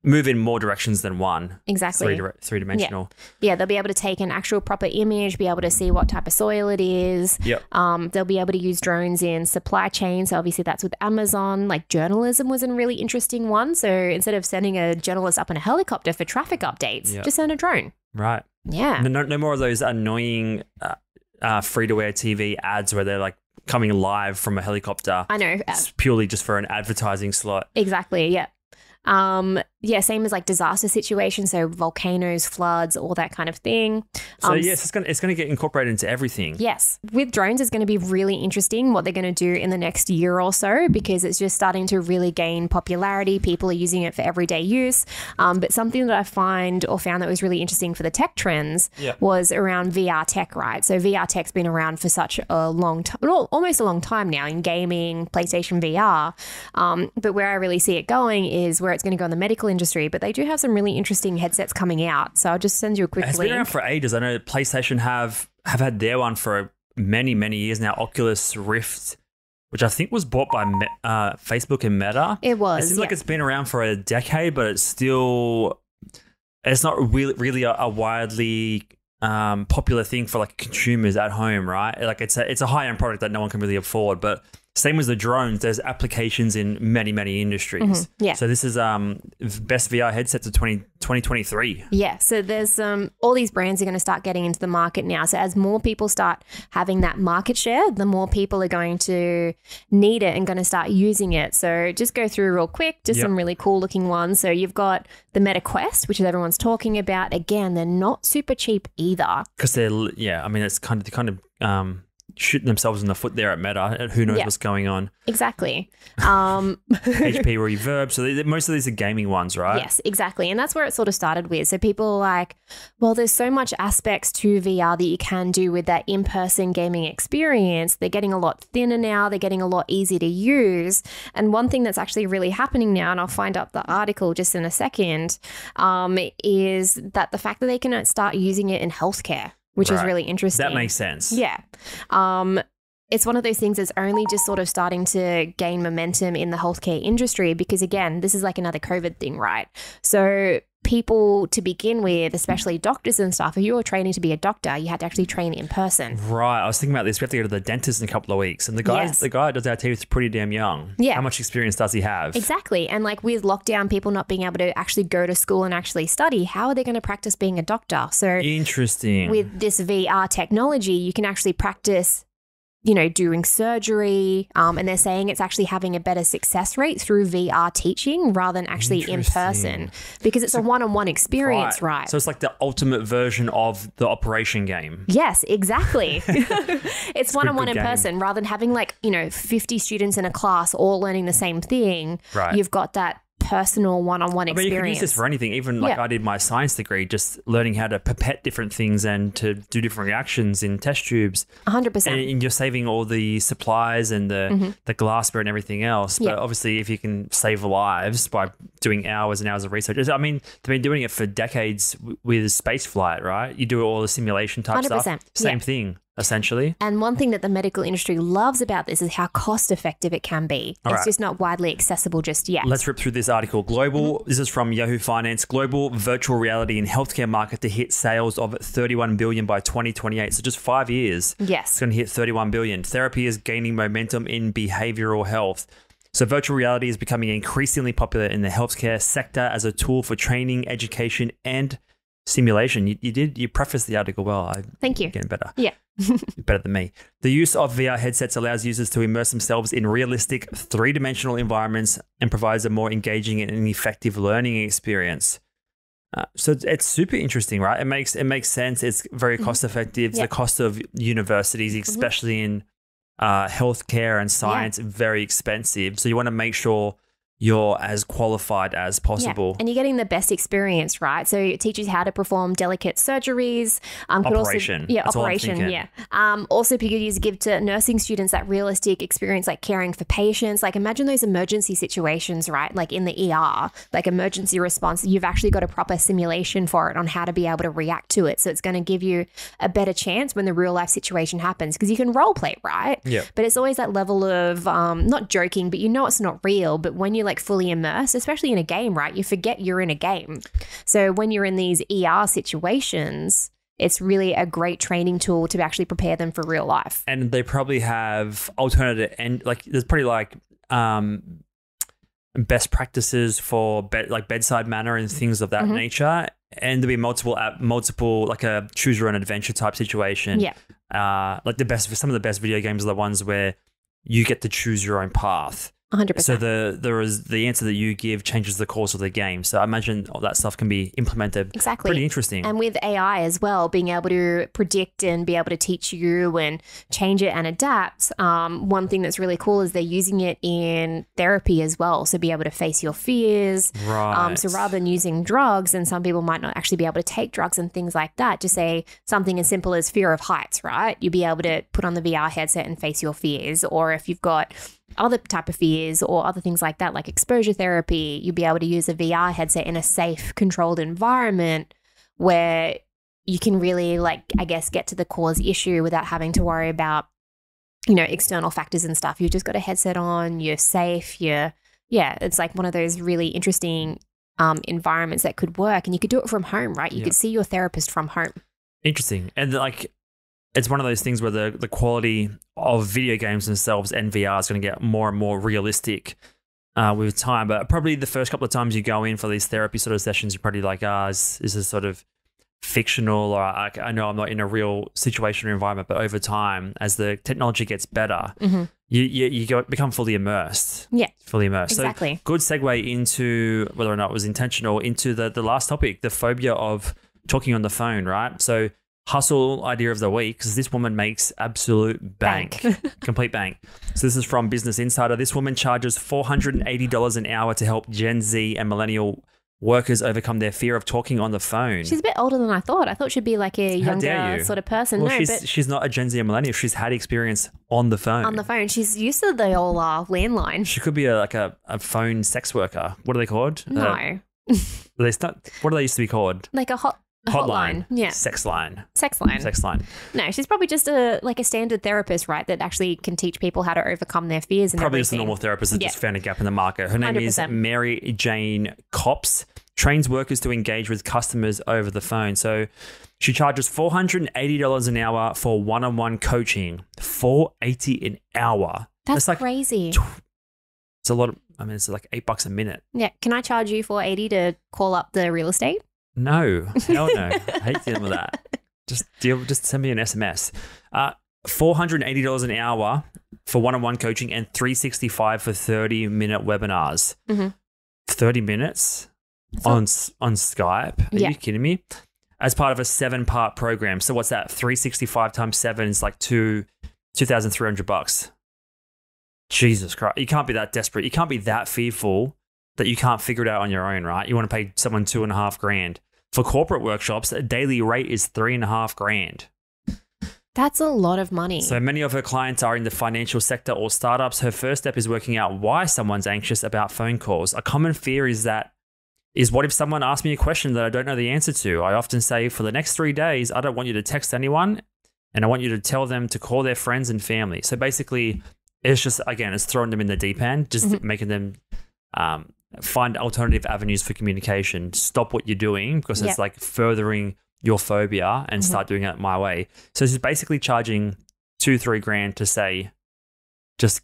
move in more directions than one. Exactly. Three-dimensional. Yeah, they'll be able to take an actual proper image, be able to see what type of soil it is. Yep. They'll be able to use drones in supply chain. So obviously that's with Amazon. Like journalism was a really interesting one. So instead of sending a journalist up in a helicopter for traffic updates, just send a drone. Right. Yeah. No more of those annoying free-to-air TV ads where they're like coming live from a helicopter. I know. It's purely just for an advertising slot. Exactly, yeah. Yeah, same as like disaster situations, so volcanoes, floods, all that kind of thing. So yes, it's going to get incorporated into everything. Yes. With drones, it's going to be really interesting what they're going to do in the next year or so, because it's just starting to really gain popularity. People are using it for everyday use. But something that I found that was really interesting for the tech trends was around VR tech, right? So VR tech's been around for such a long time, almost a long time now in gaming, PlayStation VR. But where I really see it going is where it's going to go in the medical industry. But they do have some really interesting headsets coming out. So I'll just send you a quick link. It's been around for ages. I know PlayStation have had their one for many, many years now, Oculus Rift, which I think was bought by Facebook and Meta. It was. It seems like it's been around for a decade, but it's not really a widely popular thing for like consumers at home, right? Like it's a high-end product that no one can really afford, but same as the drones, there's applications in many, many industries. Yeah. So this is best VR headsets of 2023. Yeah. So there's all these brands are going to start getting into the market now. So as more people start having that market share, the more people are going to need it and going to start using it. So just go through real quick, just some really cool looking ones. So you've got the Meta Quest, which is everyone's talking about. Again, they're not super cheap either. Because it's kind of shooting themselves in the foot there at Meta. Who knows what's going on? Exactly. HP Reverb. So most of these are gaming ones, right? Yes, exactly. And that's where it sort of started with. So people are like, well, there's so much aspects to VR that you can do with that in-person gaming experience. They're getting a lot thinner now. They're getting a lot easier to use. And one thing that's actually really happening now, and I'll find up the article just in a second, is that the fact that they can start using it in healthcare, which is really interesting. That makes sense. Yeah. It's one of those things that's only just sort of starting to gain momentum in the healthcare industry because, again, this is like another COVID thing, right? So people to begin with, especially doctors and stuff, if you were training to be a doctor, you had to actually train in person. Right. I was thinking about this. We have to go to the dentist in a couple of weeks. And the guy who does our teeth is pretty damn young. Yeah. How much experience does he have? Exactly. And like with lockdown, people not being able to actually go to school and actually study, how are they going to practice being a doctor? So interesting. With this VR technology, you can actually practice doing surgery, and they're saying it's actually having a better success rate through VR teaching rather than actually in person because it's a one-on-one experience, right? So it's like the ultimate version of the operation game. Yes, exactly. It's one-on-one in person rather than having 50 students in a class all learning the same thing. Right. You've got that personal one-on-one experience. You can use this for anything. Even I did my science degree, just learning how to pipette different things and to do different reactions in test tubes. 100%. And you're saving all the supplies and the glassware and everything else. But obviously, if you can save lives by doing hours and hours of research, I mean, they've been doing it for decades with space flight, right? You do all the simulation type 100%. stuff. Same thing. Essentially. And one thing that the medical industry loves about this is how cost effective it can be. It's just not widely accessible just yet. Let's rip through this article. This is from Yahoo Finance. Global virtual reality in healthcare market to hit sales of 31 billion by 2028. So just 5 years. Yes. It's going to hit 31 billion. Therapy is gaining momentum in behavioral health. So virtual reality is becoming increasingly popular in the healthcare sector as a tool for training, education, and simulation. You prefaced the article well. Thank you. Getting better. Yeah. Better than me. The use of VR headsets allows users to immerse themselves in realistic three-dimensional environments and provides a more engaging and effective learning experience. So it's super interesting, right? It makes sense. It's very cost effective. The cost of universities, especially in healthcare and science, very expensive. So you want to make sure you're as qualified as possible. Yeah. And you're getting the best experience, right? So it teaches how to perform delicate surgeries. Operation. Also, because you give to nursing students that realistic experience, like caring for patients. Like imagine those emergency situations, right? Like in the ER, like emergency response, you've actually got a proper simulation for it on how to be able to react to it. So it's going to give you a better chance when the real life situation happens because you can role play, right? Yeah. But it's always that level of not joking, but it's not real. But when you're like fully immersed, especially in a game, right? You forget you're in a game. So when you're in these ER situations, it's really a great training tool to actually prepare them for real life. And they probably have alternative there's probably best practices for bedside manner and things of that nature. And there'll be multiple like a choose your own adventure type situation. Yeah. Some of the best video games are the ones where you get to choose your own path. 100%. So the answer that you give changes the course of the game. So I imagine all that stuff can be implemented. Exactly. Pretty interesting. And with AI as well, being able to predict and be able to teach you and change it and adapt. One thing that's really cool is they're using it in therapy as well. So be able to face your fears. Right. So rather than using drugs, and some people might not actually be able to take drugs and things like that, just say something as simple as fear of heights, right? You'll be able to put on the VR headset and face your fears. Or if you've got other type of fears or other things like that, like exposure therapy, you'll be able to use a VR headset in a safe, controlled environment where you can really, like, I guess, get to the cause issue without having to worry about, external factors and stuff. You've just got a headset on, you're safe, it's like one of those really interesting environments that could work, and you could do it from home, right? You could see your therapist from home. Interesting. And like, it's one of those things where the quality of video games themselves and VR is going to get more and more realistic with time. But probably the first couple of times you go in for these therapy sort of sessions, you're probably like, is this sort of fictional, or I know I'm not in a real situation or environment. But over time, as the technology gets better, you become fully immersed. Yeah, fully immersed. Exactly. So good segue into whether or not it was intentional into the last topic, the phobia of talking on the phone, right? So hustle idea of the week, because this woman makes absolute bank. Complete bank. So this is from Business Insider. This woman charges $480 an hour to help Gen Z and millennial workers overcome their fear of talking on the phone. She's a bit older than I thought. I thought she'd be like a younger sort of person. Well, she's not a Gen Z or millennial. She's had experience on the phone. On the phone. She's used to the old landline. She could be a phone sex worker. What are they called? No. What do they used to be called? Like a hotline. Yeah. Sex line. No, she's probably just a standard therapist, right, that actually can teach people how to overcome their fears and probably everything. just a normal therapist that just found a gap in the market. Her name 100%. is Mary Jane Copps. Trains workers to engage with customers over the phone. So she charges $480 an hour for one-on-one coaching. $480 an hour. That's like crazy. It's a lot of, it's like $8 a minute. Yeah. Can I charge you $480 to call up the real estate? No, hell no. I hate dealing with that. Just send me an SMS. $480 an hour for one-on-one coaching and $365 for 30-minute webinars. 30 minutes on Skype. Are you kidding me? As part of a 7-part program. So what's that? 365 times 7 is like $2,300. Jesus Christ. You can't be that desperate. You can't be that fearful that you can't figure it out on your own, right? You want to pay someone $2,500. For corporate workshops, a daily rate is $3,500. That's a lot of money. So many of her clients are in the financial sector or startups. Her first step is working out why someone's anxious about phone calls. A common fear is what if someone asks me a question that I don't know the answer to? I often say, for the next 3 days, I don't want you to text anyone, and I want you to tell them to call their friends and family. So basically, it's just, again, it's throwing them in the deep end, just making them find alternative avenues for communication. Stop what you're doing, because it's like furthering your phobia, and start doing it my way. So she's basically charging $2,000-3,000 to say, just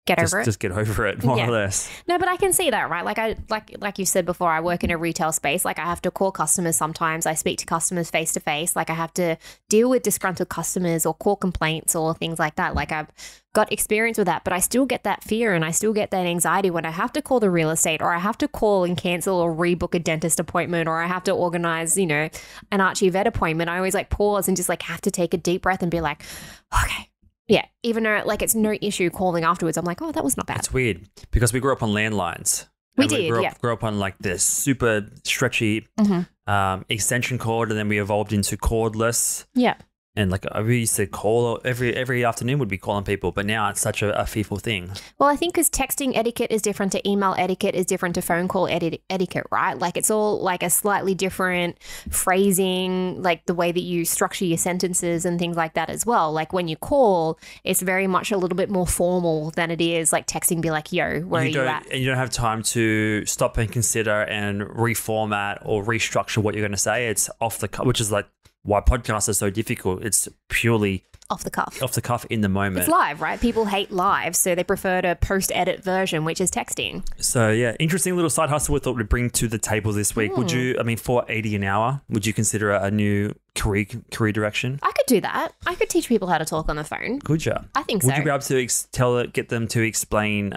get over it, more or less. No, but I can see that, right? Like you said before, I work in a retail space. Like, I have to call customers sometimes. I speak to customers face to face. Like, I have to deal with disgruntled customers or call complaints or things like that. Like, I've got experience with that, but I still get that fear and I still get that anxiety when I have to call the real estate, or I have to call and cancel or rebook a dentist appointment, or I have to organize, an Archie vet appointment. I always pause and just have to take a deep breath and be like, okay. Yeah, even though it's no issue calling afterwards, I'm like, oh, that was not bad. It's weird because we grew up on landlines. We grew up on this super stretchy extension cord, and then we evolved into cordless. Yeah. And we used to call every afternoon, would be calling people, but now it's such a fearful thing. Well, I think because texting etiquette is different to email etiquette is different to phone call etiquette, right? It's all a slightly different phrasing, the way that you structure your sentences and things like that as well. When you call, it's very much a little bit more formal than it is texting, be like, yo, where are you at? And you don't have time to stop and consider and reformat or restructure what you're going to say. It's off the cuff, which is why podcasts are so difficult. It's purely off the cuff in the moment. It's live, right? People hate live, so they prefer to post-edit version, which is texting. So yeah, interesting little side hustle we thought we'd bring to the table this week. Would you, $480 an hour, would you consider a new career direction? I could do that. I could teach people how to talk on the phone. Could you? I think so. Would you be able to get them to explain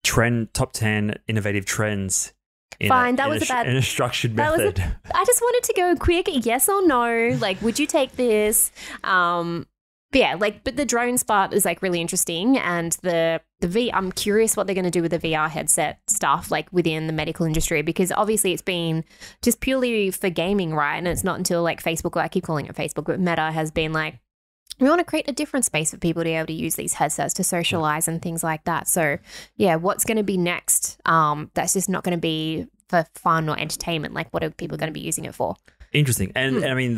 top 10 innovative trends. Fine, that in was about in a structured method. I just wanted to go quick, yes or no. Like, would you take this? But yeah, but the drones part is like really interesting, and I'm curious what they're going to do with the VR headset stuff, like within the medical industry, because obviously it's been just purely for gaming, right? And it's not until like Facebook, I keep calling it Facebook, but Meta has been like, we want to create a different space for people to be able to use these headsets to socialize and things like that. So yeah, what's going to be next? That's just not going to be for fun or entertainment. Like, what are people going to be using it for? Interesting. And I mean,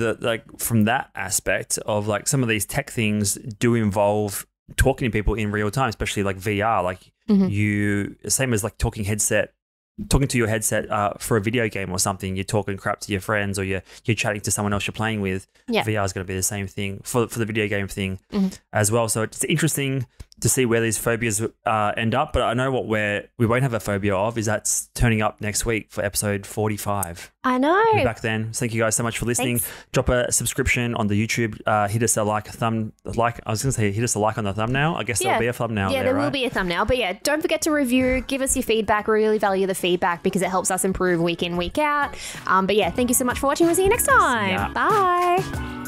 from that aspect of like some of these tech things do involve talking to people in real time, especially like VR. Like same as like talking to your headset for a video game or something. You're talking crap to your friends, or you're chatting to someone else you're playing with. Yeah. VR is going to be the same thing for the video game thing as well. So it's interesting to see where these phobias end up. But I know what we won't have a phobia of is that's turning up next week for episode 45. I know. We'll be back then. Thank you guys so much for listening. Thanks. Drop a subscription on the YouTube. Hit us a like. I was going to say hit us a like on the thumbnail. I guess there'll be a thumbnail. Yeah, there will be a thumbnail. But yeah, don't forget to review. Give us your feedback. We really value the feedback because it helps us improve week in, week out. But yeah, thank you so much for watching. We'll see you next time. Bye.